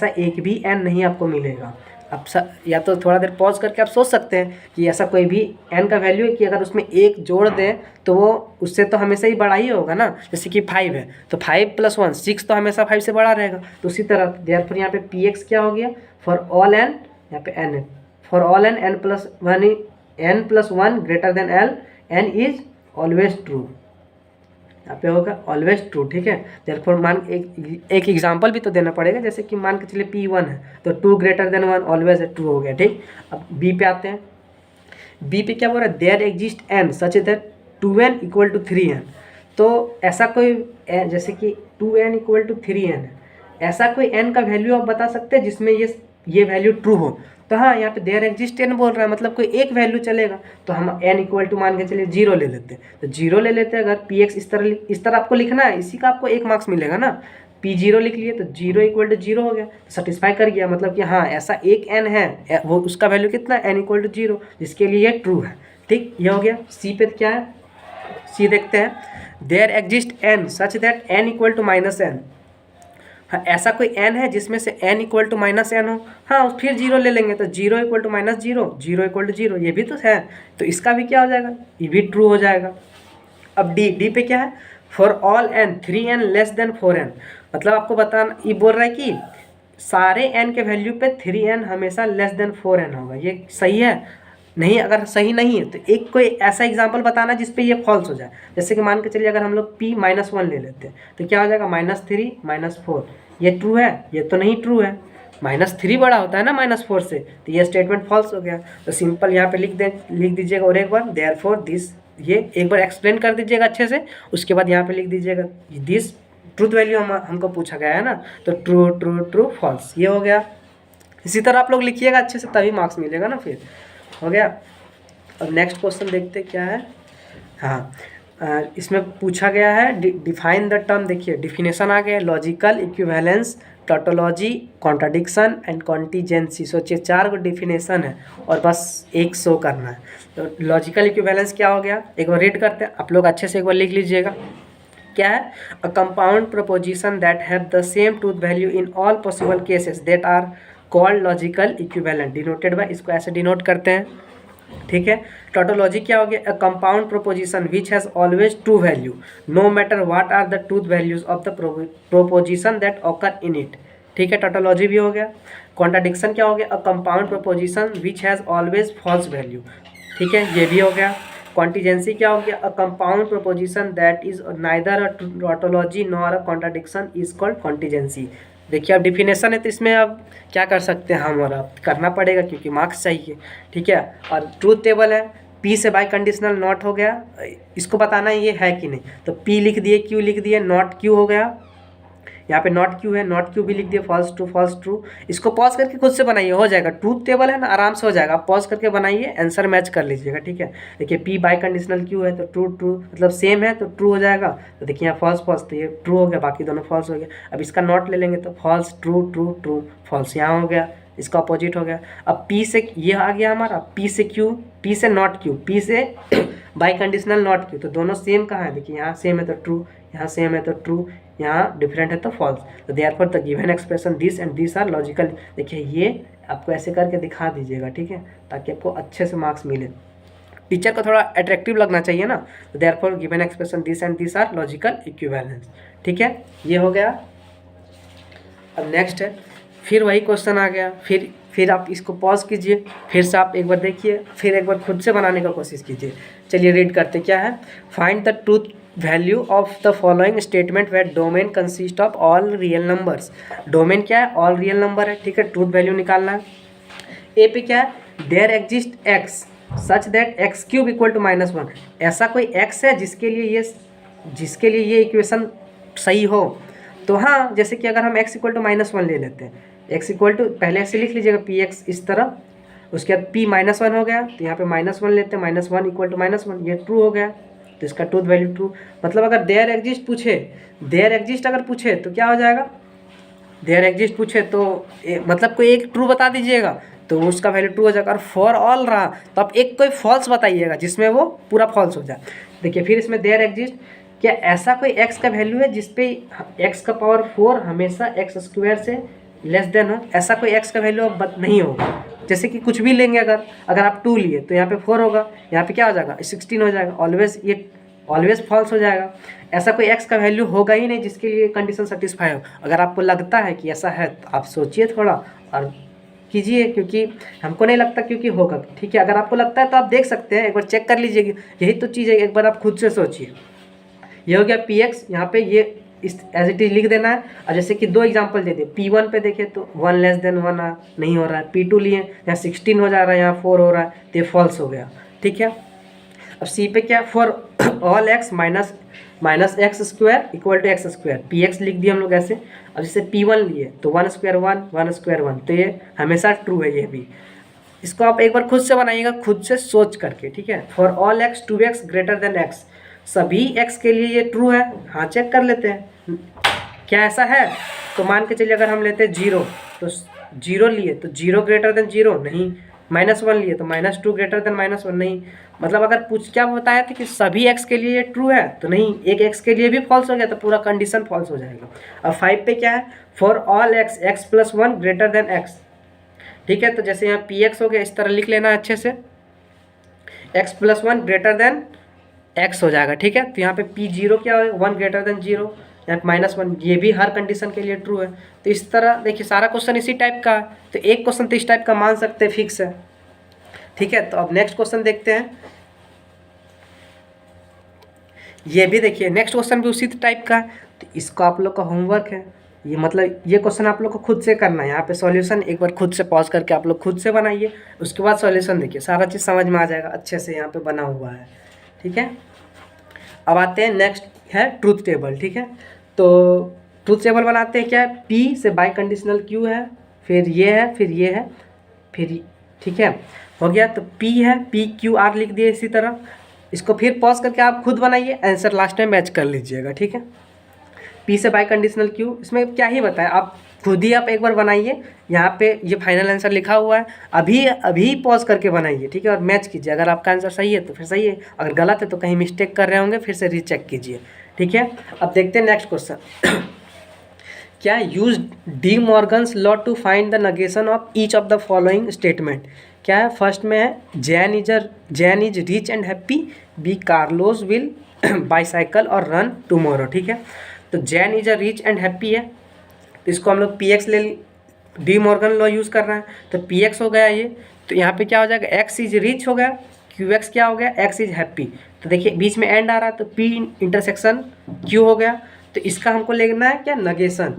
एक भी n नहीं आपको मिलेगा। अब या तो थोड़ा देर पॉज करके आप सोच सकते हैं कि ऐसा कोई भी n का वैल्यू है कि अगर उसमें एक जोड़ दें तो वो उससे तो हमेशा ही बड़ा ही होगा ना। जैसे कि 5 है तो 5 प्लस 1 6 तो हमेशा 5 से बड़ा रहेगा। तो उसी तरह देयरफॉर यहाँ पे पी एक्स क्या हो गया, फॉर ऑल n, यहाँ पे n है, for all n plus 1 greater than l n is always true, यहाँ पे होगा ऑलवेज ट्रू, ठीक है। देयरफॉर मान एक एग्जांपल भी तो देना पड़ेगा, जैसे कि मान के चलिए P1 है तो 2 ग्रेटर देन 1 ऑलवेज ट्रू हो गया, ठीक। अब बी पे आते हैं, बी पे क्या बोल रहा है, there exist n such that 2n equal to 3n। तो ऐसा कोई जैसे कि 2n इक्वल टू 3n है, ऐसा कोई n का वैल्यू आप बता सकते हैं जिसमें ये वैल्यू ट्रू हो। तो हाँ यहाँ पे देयर एग्जिस्ट n बोल रहा है, मतलब कोई एक वैल्यू चलेगा। तो हम n इक्वल टू मान के चलिए 0 ले लेते हैं, तो 0 ले लेते हैं। अगर पी एक्स इस तरह आपको लिखना है, इसी का आपको 1 मार्क्स मिलेगा ना। P0 लिख लिए तो 0 इक्वल टू 0 हो गया, तो सेटिस्फाई कर गया, मतलब कि हाँ ऐसा एक n है, वो उसका वैल्यू कितना है, n इक्वल टू 0, जिसके लिए ये ट्रू है, ठीक। ये हो गया। सी पे क्या है, सी देखते हैं, there exist n such that n equal to minus n। हाँ ऐसा कोई n है जिसमें से n equal to minus n हो, हाँ फिर 0 ले लेंगे तो 0 equal to minus 0, 0 equal to 0, ये भी तो है, तो इसका भी क्या हो जाएगा, ये भी ट्रू हो जाएगा। अब डी पे क्या है, for all n 3n less than 4n। मतलब आपको बताना, ये बोल रहा है कि सारे n के वैल्यू पे 3n हमेशा लेस देन 4n होगा, ये सही है नहीं। अगर सही नहीं है तो एक कोई ऐसा एग्जांपल बताना जिस पे ये फॉल्स हो जाए। जैसे कि मान के चलिए अगर हम लोग p माइनस 1 ले लेते हैं तो क्या हो जाएगा, -3 -4, ये ट्रू है, ये तो नहीं ट्रू है, -3 बड़ा होता है ना -4 से, तो ये स्टेटमेंट फॉल्स हो गया। तो सिंपल यहाँ पे लिख दीजिएगा, और एक बार देयरफॉर दिस, ये एक बार एक्सप्लेन कर दीजिएगा अच्छे से, उसके बाद यहाँ पे लिख दीजिएगा दिस ट्रूथ वैल्यू हमको पूछा गया है ना, तो ट्रू ट्रू ट्रू फॉल्स, ये हो गया। इसी तरह आप लोग लिखिएगा अच्छे से, तभी मार्क्स मिलेगा ना, फिर हो गया। अब नेक्स्ट क्वेश्चन देखते क्या है। हाँ इसमें पूछा गया है डिफाइन द टर्म, देखिए डिफिनेशन आ गया, logical equivalence, tautology, contradiction and contingency. सोचिए 4 को डिफिनेशन है और बस एक शो करना है। तो लॉजिकल इक्विवेलेंस क्या हो गया, एक बार रीड करते हैं, आप लोग अच्छे से एक बार लिख लीजिएगा। क्या है, a compound proposition that have the same truth value in all possible cases that are called logical equivalent, denoted by, इसको ऐसे डिनोट करते हैं, ठीक है। टोटोलॉजी क्या हो गया, a compound proposition which has always true value no matter what are the truth values of the proposition that occur in it, ठीक है, टोटोलॉजी भी हो गया। कॉन्ट्राडिक्शन क्या हो गया, a compound proposition which has always false value, ठीक है, ये भी हो गया। कॉन्टीजेंसी क्या हो गया, a compound proposition that is neither a tautology nor a contradiction is called contingency. देखिए अब डिफिनेशन है तो इसमें अब क्या कर सकते हैं हम, और अब करना पड़ेगा क्योंकि मार्क्स चाहिए, ठीक है। और ट्रूथ टेबल है, पी से बाई कंडीशनल नॉट हो गया, इसको बताना ये है कि नहीं, तो पी लिख दिए, क्यू लिख दिए, नॉट क्यू हो गया, यहाँ पे नॉट क्यू है, नॉट क्यू भी लिख दिए, फॉल्स ट्रू। इसको पॉज करके खुद से बनाइए, हो जाएगा, ट्रूथ टेबल है ना, आराम से हो जाएगा, आप पॉज करके बनाइए, आंसर मैच कर लीजिएगा, ठीक है। देखिए पी बाई कंडीशनल क्यू है तो ट्रू मतलब सेम है तो ट्रू हो जाएगा, तो देखिए यहाँ फॉल्स तो ये ट्रू हो गया, बाकी दोनों फॉल्स हो गया। अब इसका नॉट ले लेंगे तो फॉल्स ट्रू फॉल्स यहाँ हो गया, इसका अपोजिट हो गया। अब पी से ये आ गया हमारा, पी से क्यू, पी से नॉट क्यू, पी से बाई कंडीशनल नॉट क्यू, तो दोनों सेम कहाँ है, देखिए यहाँ सेम है तो ट्रू, यहाँ सेम है तो ट्रू, यहाँ डिफरेंट है तो फॉल्स। तो therefore the given expression this and this are logical. देखिए ये आपको ऐसे करके दिखा दीजिएगा, ठीक है, ताकि आपको अच्छे से मार्क्स मिले। टीचर को थोड़ा अट्रैक्टिव लगना चाहिए ना। तो therefore given expression this and this are logical equivalence. ठीक है, ये हो गया। अब नेक्स्ट है, फिर वही क्वेश्चन आ गया, फिर आप इसको पॉज कीजिए, फिर से आप एक बार देखिए, फिर एक बार खुद से बनाने का कोशिश कीजिए। चलिए रीड करते क्या है। Find the truth value of the following statement where domain consist of all real numbers. Domain क्या है, ऑल रियल नंबर है, ठीक है। ट्रूथ वैल्यू निकालना है। ए पे क्या है, there exist x such that x cube equal to -1। ऐसा कोई एक्स है जिसके लिए ये इक्वेशन सही हो। तो हाँ, जैसे कि अगर हम x इक्वल टू -1 ले लेते हैं, x इक्वल टू पहले ऐसे लिख लीजिएगा पी एक्स इस तरह, उसके बाद p -1 हो गया, तो यहाँ पे -1 लेते हैं, -1 इक्वल टू -1, ये ट्रू हो गया, तो इसका ट्रूथ वैल्यू ट्रू। मतलब अगर देयर एग्जिस्ट अगर पूछे तो क्या हो जाएगा, देयर एग्जिस्ट पूछे तो मतलब कोई एक ट्रू बता दीजिएगा तो उसका वैल्यू ट्रू हो जाएगा। और फॉर ऑल रहा तो आप एक कोई फॉल्स बताइएगा जिसमें वो पूरा फॉल्स हो जाए। देखिए फिर इसमें देयर एग्जिस्ट, क्या ऐसा कोई x का वैल्यू है जिसपे x का पावर 4 हमेशा x² से लेस देन हो। ऐसा कोई x का वैल्यू अब नहीं होगा। जैसे कि कुछ भी लेंगे, अगर आप 2 लिए तो यहाँ पे 4 होगा, यहाँ पे क्या हो जाएगा 16 हो जाएगा, ऑलवेज फॉल्स हो जाएगा। ऐसा कोई x का वैल्यू होगा ही नहीं जिसके लिए कंडीशन सेटिस्फाई हो। अगर आपको लगता है कि ऐसा है तो आप सोचिए थोड़ा और कीजिए, क्योंकि हमको नहीं लगता क्योंकि होगा। ठीक है, अगर आपको लगता है तो आप देख सकते हैं, एक बार चेक कर लीजिए। यही तो चीज़ है, एक बार आप खुद से सोचिए। ये हो गया पी एक्स, यहाँ पे ये इस एज इट इज लिख देना है। और जैसे कि 2 एग्जांपल दे दिए, P1 पे देखें तो 1 लेस देन 1 नहीं हो रहा है, P2 लिए यहाँ 16 हो जा रहा है, यहाँ 4 हो रहा है, तो ये फॉल्स हो गया। ठीक है, अब C पे क्या, for all x minus x² equal to x², px लिख दिए हम लोग ऐसे। अब जैसे P1 लिए तो 1² 1, तो ये हमेशा ट्रू है। ये भी इसको आप एक बार खुद से बनाइएगा, खुद से सोच करके। ठीक है, for all x 2x greater than x, सभी x के लिए ये ट्रू है। हाँ, चेक कर लेते हैं क्या ऐसा है। तो मान के चलिए अगर हम लेते हैं 0, तो 0 लिए तो 0 ग्रेटर देन 0 नहीं, -1 लिए तो -2 ग्रेटर देन -1 नहीं। मतलब अगर क्या बताया था कि सभी x के लिए ये ट्रू है, तो नहीं, एक x के लिए भी फॉल्स हो गया तो पूरा कंडीशन फॉल्स हो जाएगा। अब 5 पे क्या है, for all x x+1 greater than x। ठीक है, तो जैसे यहाँ px हो गया, इस तरह लिख लेना अच्छे से, x+1 ग्रेटर देन x हो जाएगा। ठीक है, तो यहाँ पे P0 क्या है, 1 ग्रेटर देन 0, यहाँ -1, ये भी हर कंडीशन के लिए ट्रू है। तो इस तरह देखिए सारा क्वेश्चन इसी टाइप का है, तो एक क्वेश्चन तो इस टाइप का मान सकते हैं, फिक्स है। ठीक है, तो अब नेक्स्ट क्वेश्चन देखते हैं। ये भी देखिए नेक्स्ट क्वेश्चन भी उसी टाइप का है, तो इसको आप लोग का होमवर्क है। ये मतलब ये क्वेश्चन आप लोग को खुद से करना है। यहाँ पे सॉल्यूशन एक बार खुद से पॉज करके आप लोग खुद से बनाइए, उसके बाद सॉल्यूशन देखिए, सारा चीज़ समझ में आ जाएगा अच्छे से, यहाँ पे बना हुआ है। ठीक है, अब आते हैं नेक्स्ट है ट्रूथ टेबल। ठीक है, तो ट्रूथ टेबल बनाते हैं, क्या है, P से बाई कंडीशनल Q है, फिर ये है, फिर ये है, फिर ठीक है, हो गया। तो P है, PQR लिख दिए इसी तरह। इसको फिर पॉज करके आप खुद बनाइए, आंसर लास्ट में मैच कर लीजिएगा। ठीक है, P से बाई कंडीशनल Q, इसमें क्या ही बताया, आप खुद ही आप एक बार बनाइए। यहाँ पे ये फाइनल आंसर लिखा हुआ है, अभी पॉज करके बनाइए। ठीक है, और मैच कीजिए। अगर आपका आंसर सही है तो फिर सही है, अगर गलत है तो कहीं मिस्टेक कर रहे होंगे, फिर से रीचेक कीजिए। ठीक है, अब देखते हैं नेक्स्ट क्वेश्चन। क्या, use de Morgan's law to find the negation of each of the following statement. क्या है, फर्स्ट में है Jan is rich and happy, B Carlos will bicycle और रन टुमारो। ठीक है, तो Jan is a rich and happy है, तो इसको हम लोग PX ले डी मॉर्गन लॉ यूज़ कर रहे हैं, तो PX हो गया ये। तो यहाँ पे क्या हो जाएगा, X इज रिच हो गया, QX क्या हो गया, X इज हैप्पी। तो देखिए बीच में एंड आ रहा है, तो P इंटरसेक्शन Q हो गया। तो इसका हमको लेना है क्या, नगेशन।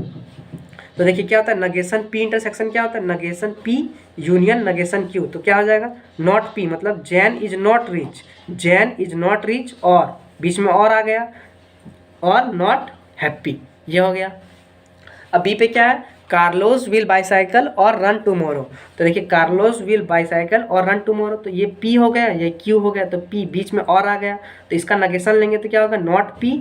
तो देखिए क्या होता है, नगेशन P इंटरसेक्शन क्या होता है, negation P union negation Q। तो क्या हो जाएगा, नॉट P, मतलब जैन इज नॉट रिच, और बीच में और आ गया, और नॉट हैप्पी, ये हो गया। अब B पे क्या है, कार्लोस विल बाईसाइकिल और रन टुमारो। तो देखिए कार्लोस विल बाईसाइकिल और रन टुमारो, तो ये P हो गया, ये Q हो गया, तो P बीच में और आ गया, तो इसका नगेशन लेंगे तो क्या होगा, नॉट P,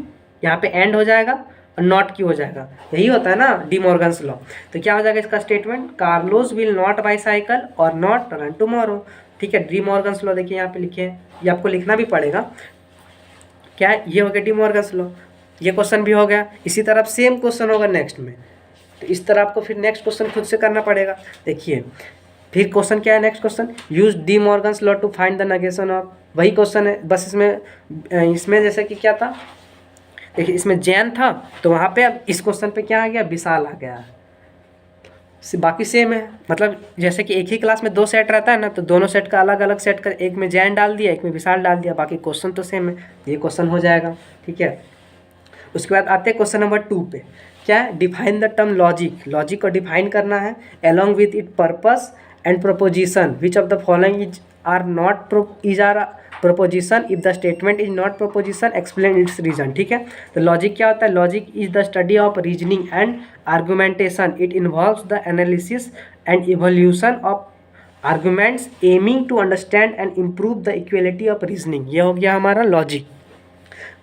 यहाँ पे एंड हो जाएगा और नॉट Q हो जाएगा। यही होता है ना डी मॉर्गन्स लॉ। तो क्या हो जाएगा इसका statement, Carlos will not bicycle और नॉट रन टुमारो। ठीक है, डी मॉर्गन्स लॉ देखिए यहाँ पे लिखे हैं, ये आपको लिखना भी पड़ेगा। क्या है, ये हो गया डी मॉर्गन्स लॉ, ये क्वेश्चन भी हो गया। इसी तरह सेम क्वेश्चन होगा नेक्स्ट में, तो इस तरह आपको फिर नेक्स्ट क्वेश्चन खुद से करना पड़ेगा। देखिए फिर क्वेश्चन क्या है, next question, use de Morgan's law to find the negation of वही क्वेश्चन है, बस इसमें जैसे कि क्या था, देखिए इसमें जैन था तो वहाँ पे अब इस क्वेश्चन पे क्या आ गया, विशाल आ गया। बाकी सेम है, मतलब जैसे कि एक ही क्लास में 2 सेट रहता है ना, तो दोनों सेट का अलग अलग सेट कर, एक में जैन डाल दिया, एक में विशाल डाल दिया, बाकी क्वेश्चन तो सेम है, ये क्वेश्चन हो जाएगा। ठीक है, उसके बाद आते हैं क्वेश्चन नंबर 2 पे। क्या है, define the term logic. Logic को डिफाइन करना है along with it purpose and proposition which of the following is or not proposition if the statement is not proposition explain its reason। ठीक है, तो logic क्या होता है, logic is the study of reasoning and argumentation, it involves the analysis and evolution of arguments aiming to understand and improve the equality of reasoning. ये हो गया हमारा लॉजिक।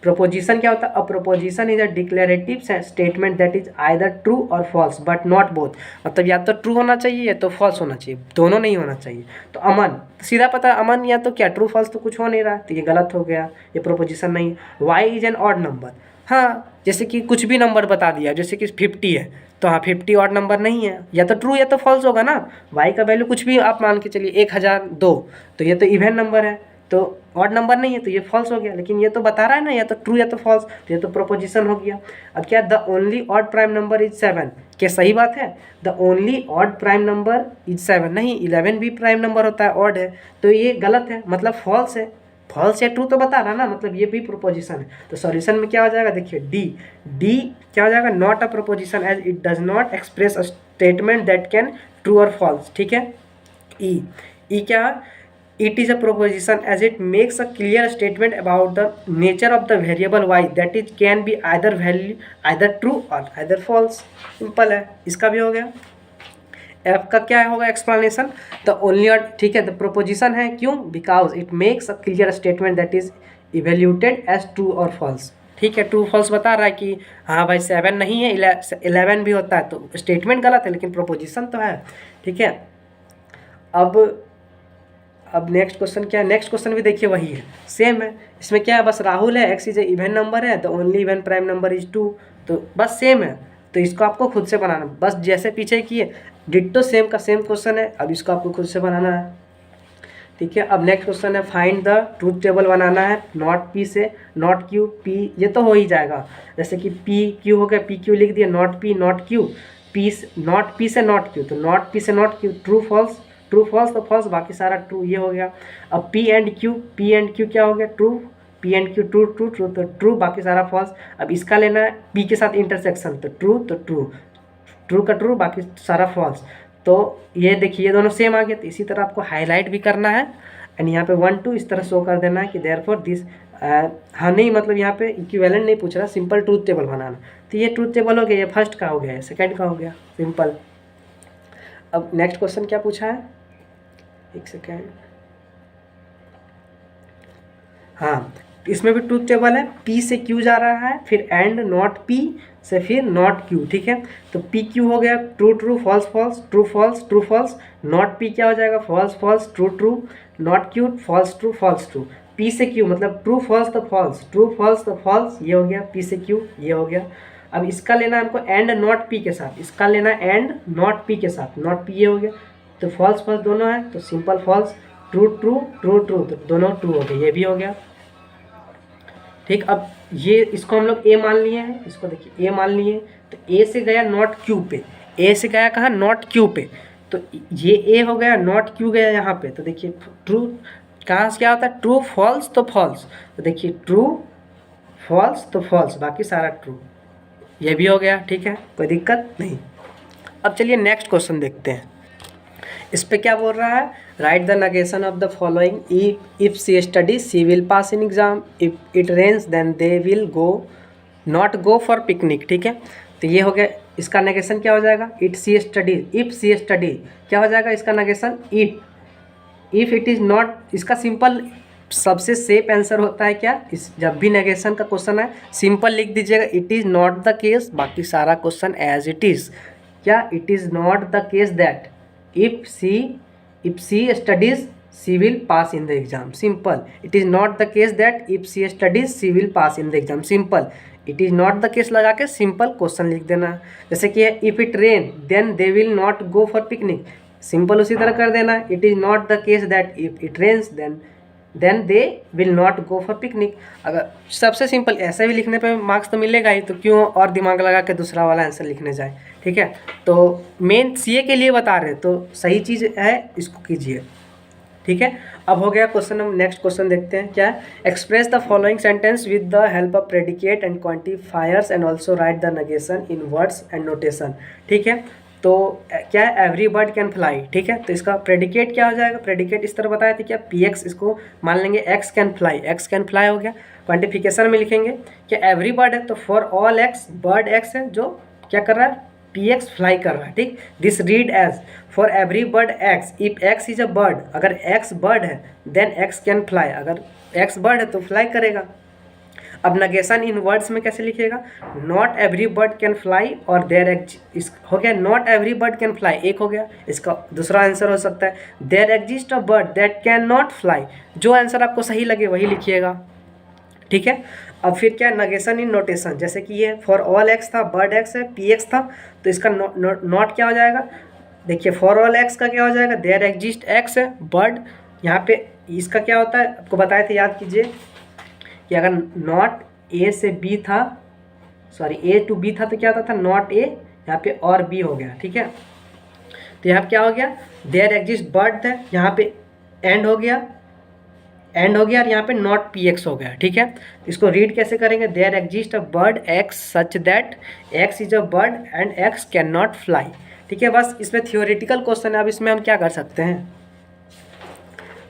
प्रोपोजिशन क्या होता है, a proposition is a declarative statement that is either true और false but not both, मतलब या तो ट्रू होना चाहिए या तो फॉल्स होना चाहिए, दोनों नहीं होना चाहिए। तो अमन सीधा पता है, अमन या तो क्या ट्रू फॉल्स, तो कुछ हो नहीं रहा, तो ये गलत हो गया, ये प्रोपोजिशन नहीं। Y is an odd number, हाँ जैसे कि कुछ भी नंबर बता दिया, जैसे कि 50 है तो हाँ 50 ऑड नंबर नहीं है, या तो ट्रू या तो फॉल्स होगा ना। वाई का वैल्यू कुछ भी आप मान के चलिए 1002, तो ये तो इवन नंबर है, तो ऑड नंबर नहीं है, तो ये फॉल्स हो गया। लेकिन ये तो बता रहा है ना या तो ट्रू या तो फॉल्स, तो ये तो प्रोपोजिशन हो गया। अब क्या, the only odd prime number is 7, क्या सही बात है, the only odd prime number is 7, नहीं 11 भी प्राइम नंबर होता है, ऑड है, तो ये गलत है, मतलब फॉल्स है। फॉल्स या ट्रू तो बता रहा ना, मतलब ये भी प्रोपोजिशन है। तो सॉल्यूशन में क्या हो जाएगा, देखिए डी क्या हो जाएगा, not a proposition as it does not express a statement that can true और फॉल्स। ठीक है, ई क्या है, it is a proposition as it makes a clear statement about the nature of the variable y that it can be either value either true or either false। Simple है, इसका भी हो गया। एफ का क्या होगा एक्सप्लेनेशन, द ओनली और, ठीक है, द प्रोपोजिशन है, क्यों, because it makes a clear statement that is evaluated as true और फॉल्स। ठीक है, ट्रू फॉल्स बता रहा है कि हाँ भाई 7 नहीं है, 11 भी होता है, तो स्टेटमेंट गलत है लेकिन प्रोपोजिशन तो है। ठीक है, अब नेक्स्ट क्वेश्चन क्या है, नेक्स्ट क्वेश्चन भी देखिए वही है, सेम है। इसमें क्या है, बस राहुल है, X is a even number है, the only even prime number is 2, तो बस सेम है, तो इसको आपको खुद से बनाना, बस जैसे पीछे किए डिट्टो सेम का सेम क्वेश्चन है, अब इसको आपको खुद से बनाना है। ठीक है, अब नेक्स्ट क्वेश्चन है फाइंड द ट्रूथ टेबल बनाना है, नॉट पी से नॉट क्यू, पी ये तो हो ही जाएगा, जैसे कि पी क्यू हो गया, पी क्यू लिख दिया, not P not Q, P not P से नॉट क्यू, तो नॉट पी से not Q, true false, true false तो फॉल्स, बाकी सारा ट्रू, ये हो गया। अब पी एंड क्यू क्या हो गया, true, P and Q true true true, तो ट्रू, बाकी सारा फॉल्स। अब इसका लेना है पी के साथ इंटरसेक्शन, तो ट्रू ट्रू का ट्रू, बाकी सारा फॉल्स। तो ये देखिए ये दोनों सेम आ गए, तो इसी तरह आपको हाईलाइट भी करना है एंड यहाँ पे 1 2 इस तरह शो कर देना है कि देयरफॉर दिस, हाँ नहीं मतलब यहाँ पे इक्विवेलेंट नहीं पूछ रहा, सिंपल ट्रूथ टेबल बनाना। तो ये ट्रूथ टेबल हो गया, ये फर्स्ट का हो गया, सेकंड का हो गया, सिंपल। अब नेक्स्ट क्वेश्चन क्या पूछा है, एक सेकेंड, हाँ इसमें भी ट्रूथ टेबल है, पी से क्यू जा रहा है, फिर एंड नॉट पी से फिर नॉट क्यू। ठीक है, तो पी क्यू हो गया true true false false, true false true false, not P क्या हो जाएगा, false false true true, not Q false true false true, P से क्यू मतलब ट्रू फॉल्स तो फॉल्स, ट्रू फॉल्स तो फॉल्स, ये हो गया, पी से क्यू ये हो गया। अब इसका लेना है हमको एंड नॉट पी के साथ, इसका लेना है एंड नॉट पी के साथ, नॉट पी ये हो गया, तो फॉल्स फॉल्स दोनों है, तो simple false, true true true true, तो दोनों ट्रू हो गए, ये भी हो गया। ठीक, अब ये इसको हम लोग ए मान लिए हैं, इसको देखिए ए मान लिए, तो ए से गया नॉट क्यू पे, ए से गया कहाँ, नॉट क्यू पे, तो ये ए हो गया, नॉट क्यू गया यहाँ पे, तो देखिए ट्रू कहाँ से क्या होता है, ट्रू फॉल्स तो फॉल्स, तो देखिए ट्रू फॉल्स तो फॉल्स, बाकी सारा ट्रू, ये भी हो गया। ठीक है, कोई दिक्कत नहीं। अब चलिए नेक्स्ट क्वेश्चन देखते हैं, इस पे क्या बोल रहा है, write the negation of the following, if she study she will pass in exam, if it rains then they will go not go for picnic. ठीक है, तो ये हो गया, इसका नेगेशन क्या हो जाएगा, it she study, if she study क्या हो जाएगा इसका negation, if it is not, इसका सिंपल सबसे सेफ आंसर होता है क्या, इस जब भी नेगेशन का क्वेश्चन है सिंपल लिख दीजिएगा, it is not the case, बाकी सारा क्वेश्चन एज इट इज़, क्या it is not the case that if she studies she will pass in the exam, simple, it is not the case that if she studies she will pass in the exam, simple, it is not the case लगा के simple question लिख देना। जैसे कि if it rain then they will not go for picnic, simple उसी तरह कर देना, it is not the case that if it rains then then they will not go for picnic. अगर सबसे सिंपल ऐसे भी लिखने पे मार्क्स तो मिलेगा ही, तो क्यों और दिमाग लगा के दूसरा वाला आंसर लिखने जाए। ठीक है, तो मेन सीए के लिए बता रहे, तो सही चीज़ है, इसको कीजिए। ठीक है, अब हो गया क्वेश्चन। हम नेक्स्ट क्वेश्चन देखते हैं क्या है। Express the following sentence with the help of predicate and quantifiers and also write the negation in words and notation. ठीक है, तो क्या है, एवरी बर्ड कैन फ्लाई। ठीक है, तो इसका प्रेडिकेट क्या हो जाएगा, प्रेडिकेट इस तरह बताया था क्या, पी एक्स, इसको मान लेंगे x can fly, x can fly हो गया। क्वांटिफिकेशन में लिखेंगे कि एवरी बर्ड है, तो for all x, bird x है जो क्या कर रहा है, पी एक्स फ्लाई कर रहा है। ठीक, this read as for every bird x, if x is a bird, अगर एक्स बर्ड है देन एक्स कैन फ्लाई, अगर एक्स बर्ड है तो फ्लाई करेगा। अब नगेशन इन वर्ड्स में कैसे लिखिएगा, not every bird can fly or there is हो गया, not every bird can fly एक हो गया, इसका दूसरा आंसर हो सकता है there exist a bird that can not fly. जो आंसर आपको सही लगे वही लिखिएगा। ठीक है, अब फिर क्या, नगेशन इन नोटेशन, जैसे कि ये फॉर ऑल एक्स था, बर्ड एक्स है, पी एक्स था, तो इसका नॉट क्या हो जाएगा, देखिए फॉर ऑल एक्स का क्या हो जाएगा, देयर एग्जिस्ट एक्स है, बर्ड, यहाँ पे इसका क्या होता है आपको बताए थे, याद कीजिए कि अगर नॉट ए से बी था, सॉरी ए टू बी था, तो क्या होता था, नॉट ए, यहाँ पे और बी हो गया। ठीक है, तो यहाँ क्या हो गया, देयर एग्जिस्ट बर्ड है, यहाँ पे एंड हो गया, एंड हो गया, और यहाँ पे नॉट पी एक्स हो गया। ठीक है, इसको रीड कैसे करेंगे, there exist a bird x such that x is a bird and x can not fly. ठीक है, बस इसमें थियोरेटिकल क्वेश्चन है। अब इसमें हम क्या कर सकते हैं,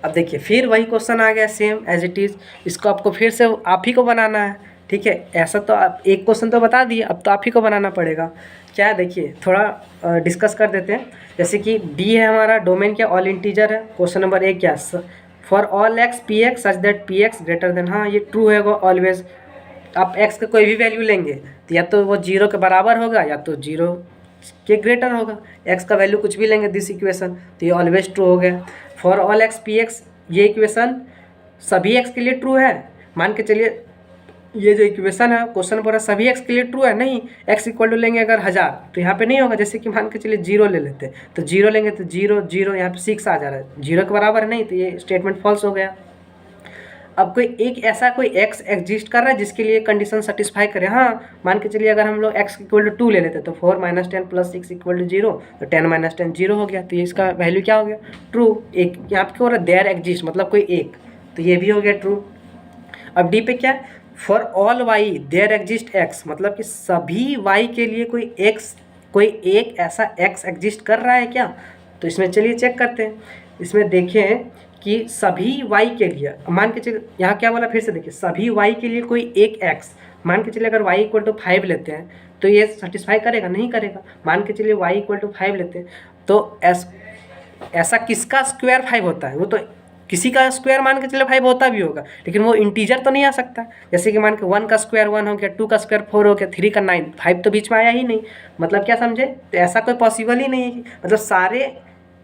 अब देखिए फिर वही क्वेश्चन आ गया सेम एज इट इज़, इसको आपको फिर से आप ही को बनाना है। ठीक है, ऐसा तो आप एक क्वेश्चन तो बता दिए, अब तो आप ही को बनाना पड़ेगा। क्या है देखिए, थोड़ा डिस्कस कर देते हैं। जैसे कि डी है हमारा, डोमेन क्या, ऑल इंटीजर है। क्वेश्चन नंबर एक क्या, for all X P x such that P x greater than, हाँ ये ट्रू है ऑलवेज। आप एक्स का कोई भी वैल्यू लेंगे तो या तो वो 0 के बराबर होगा या तो 0 के ग्रेटर होगा। एक्स का वैल्यू कुछ भी लेंगे दिस इक्वेशन, तो ये ऑलवेज ट्रू हो गया। For all X P X, ये इक्वेशन सभी एक्स के लिए ट्रू है। मान के चलिए ये जो इक्वेशन है क्वेश्चन पर सभी एक्स के लिए ट्रू है, नहीं, एक्स इक्वल टू लेंगे अगर 1000 तो यहाँ पे नहीं होगा। जैसे कि मान के चलिए 0 ले लेते हैं, तो 0 लेंगे तो 0 0 यहाँ पे 6 आ जा रहा है, 0 के बराबर नहीं, तो ये स्टेटमेंट फॉल्स हो गया। अब कोई एक ऐसा कोई एक्स एग्जिस्ट कर रहा है जिसके लिए कंडीशन सेटिस्फाई करे, हाँ मान के चलिए अगर हम लोग एक्स इक्वल टू 2 ले लेते तो 4 - 10 + 6 इक्वल टू 0, तो 10 - 10 0 हो गया, तो ये इसका वैल्यू क्या हो गया, ट्रू। एक यहाँ पे क्या हो रहा है, देयर एग्जिस्ट मतलब कोई एक, तो ये भी हो गया ट्रू। अब डी पे क्या है, for all y there exist x, मतलब कि सभी वाई के लिए कोई एक्स, कोई एक ऐसा एक्स एग्जिस्ट कर रहा है क्या, तो इसमें चलिए चेक करते हैं। इसमें देखें कि सभी वाई के लिए, मान के चलिए यहाँ क्या बोला, फिर से देखिए सभी वाई के लिए कोई एक एक्स, मान के चलिए अगर वाई इक्वल टू 5 लेते हैं तो ये सेटिस्फाई करेगा, नहीं करेगा। मान के चलिए वाई इक्वल टू 5 लेते हैं तो ऐसा किसका स्क्वायर 5 होता है, वो तो किसी का स्क्वायर मान के चले 5 होता भी होगा, लेकिन वो इंटीजर तो नहीं आ सकता। जैसे कि मान के 1 का स्क्वायर 1 हो गया, 2 का स्क्वायर 4 हो गया, 3 का 9, 5 तो बीच में आया ही नहीं। मतलब क्या समझे, तो ऐसा कोई पॉसिबल ही नहीं है कि मतलब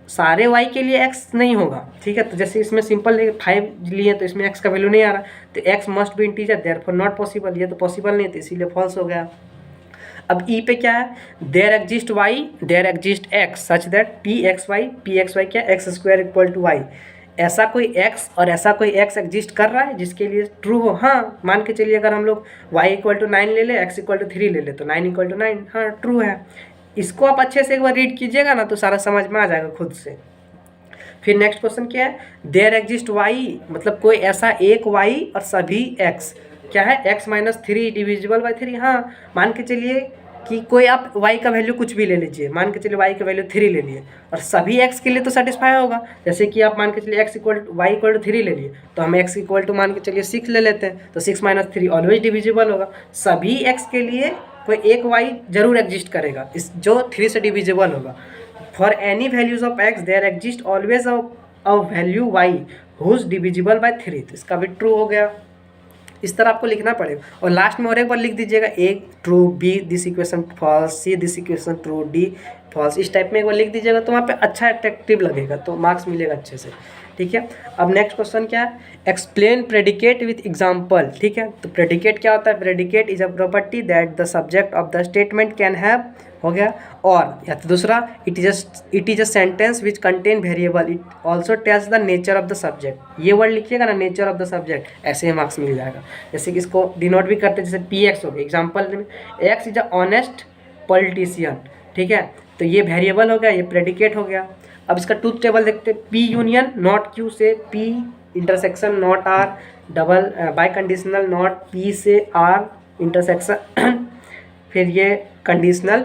सारे वाई के लिए एक्स नहीं होगा। ठीक है, तो जैसे इसमें सिंपल 5 लिए तो इसमें एक्स का वैल्यू नहीं आ रहा, तो x must be integer, therefore not possible, ये तो पॉसिबल नहीं, तो इसीलिए फॉल्स हो गया। अब ई पे क्या है, there exist Y there exist x such that P X Y क्या, X square equal to Y, ऐसा कोई एक्स और ऐसा कोई एक्स एग्जिस्ट कर रहा है जिसके लिए ट्रू हो। हाँ मान के चलिए अगर हम लोग y इक्वल टू 9 ले ले, x इक्वल टू 3 ले ले, तो 9 इक्वल टू 9, हाँ ट्रू है। इसको आप अच्छे से एक बार रीड कीजिएगा ना तो सारा समझ में आ जाएगा खुद से। फिर नेक्स्ट क्वेश्चन क्या है, देयर एग्जिस्ट y, मतलब कोई ऐसा एक y और सभी x, क्या है, x - 3 डिविजिबल बाई 3। हाँ मान के चलिए कि कोई आप y का वैल्यू कुछ भी ले लीजिए, मान के चलिए y का वैल्यू 3 ले लिए और सभी x के लिए तो सेटिस्फाई होगा। जैसे कि आप मान के चलिए y इक्वल टू 3 ले लिए, तो हम x इक्वल टू मान के चलिए 6 ले लेते हैं, तो 6 - 3 ऑलवेज डिविजिबल होगा। सभी x के लिए कोई एक y जरूर एग्जिस्ट करेगा इस जो 3 से डिविजिबल होगा। For any values of x there exist always a value y whose divisible by 3, तो इसका भी ट्रू हो गया। इस तरह आपको लिखना पड़ेगा। और लास्ट में और एक बार लिख दीजिएगा, A true, B this equation false, C this equation true, D false, इस टाइप में एक बार लिख दीजिएगा तो वहाँ पे अच्छा अट्रैक्टिव लगेगा, तो मार्क्स मिलेगा अच्छे से। ठीक है। अब नेक्स्ट क्वेश्चन क्या है, एक्सप्लेन प्रेडिकेट विथ एग्जाम्पल, ठीक है। तो प्रेडिकेट क्या होता है, predicate is a property that the subject of the statement can have, हो गया। और या तो दूसरा, it is a sentence which contain variable, it also tells the nature of the subject. ये वर्ड लिखिएगा ना, नेचर ऑफ द सब्जेक्ट, ऐसे ही मार्क्स मिल जाएगा। जैसे कि इसको डिनोट भी करते हैं, जैसे पी एक्स हो गया एग्जाम्पल में, x is a honest politician, ठीक है। तो ये वेरिएबल हो गया, ये प्रेडिकेट हो गया। अब इसका ट्रूथ टेबल देखते हैं, पी यूनियन नॉट क्यू से P intersection not R, double biconditional not P से आर इंटरसेक्शन फिर ये कंडीशनल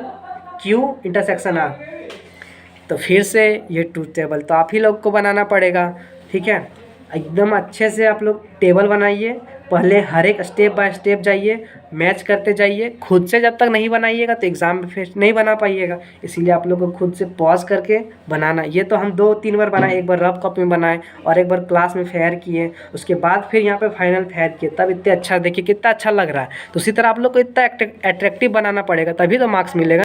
क्यू इंटरसेक्शन आर। तो फिर से ये ट्रूथ टेबल तो आप ही लोग को बनाना पड़ेगा, ठीक है। एकदम अच्छे से आप लोग टेबल बनाइए, पहले हर एक स्टेप बाय स्टेप जाइए, मैच करते जाइए। खुद से जब तक नहीं बनाइएगा तो एग्ज़ाम में फिर नहीं बना पाइएगा, इसीलिए आप लोग को खुद से पॉज करके बनाना। ये तो हम 2-3 बार बनाए, एक बार रफ कॉपी में बनाए और एक बार क्लास में फेयर किए, उसके बाद फिर यहाँ पे फाइनल फेयर किए, तब इतने अच्छा, देखिए कितना अच्छा लग रहा है। तो उसी तरह आप लोग को इतना अट्रैक्टिव बनाना पड़ेगा, तभी तो मार्क्स मिलेगा।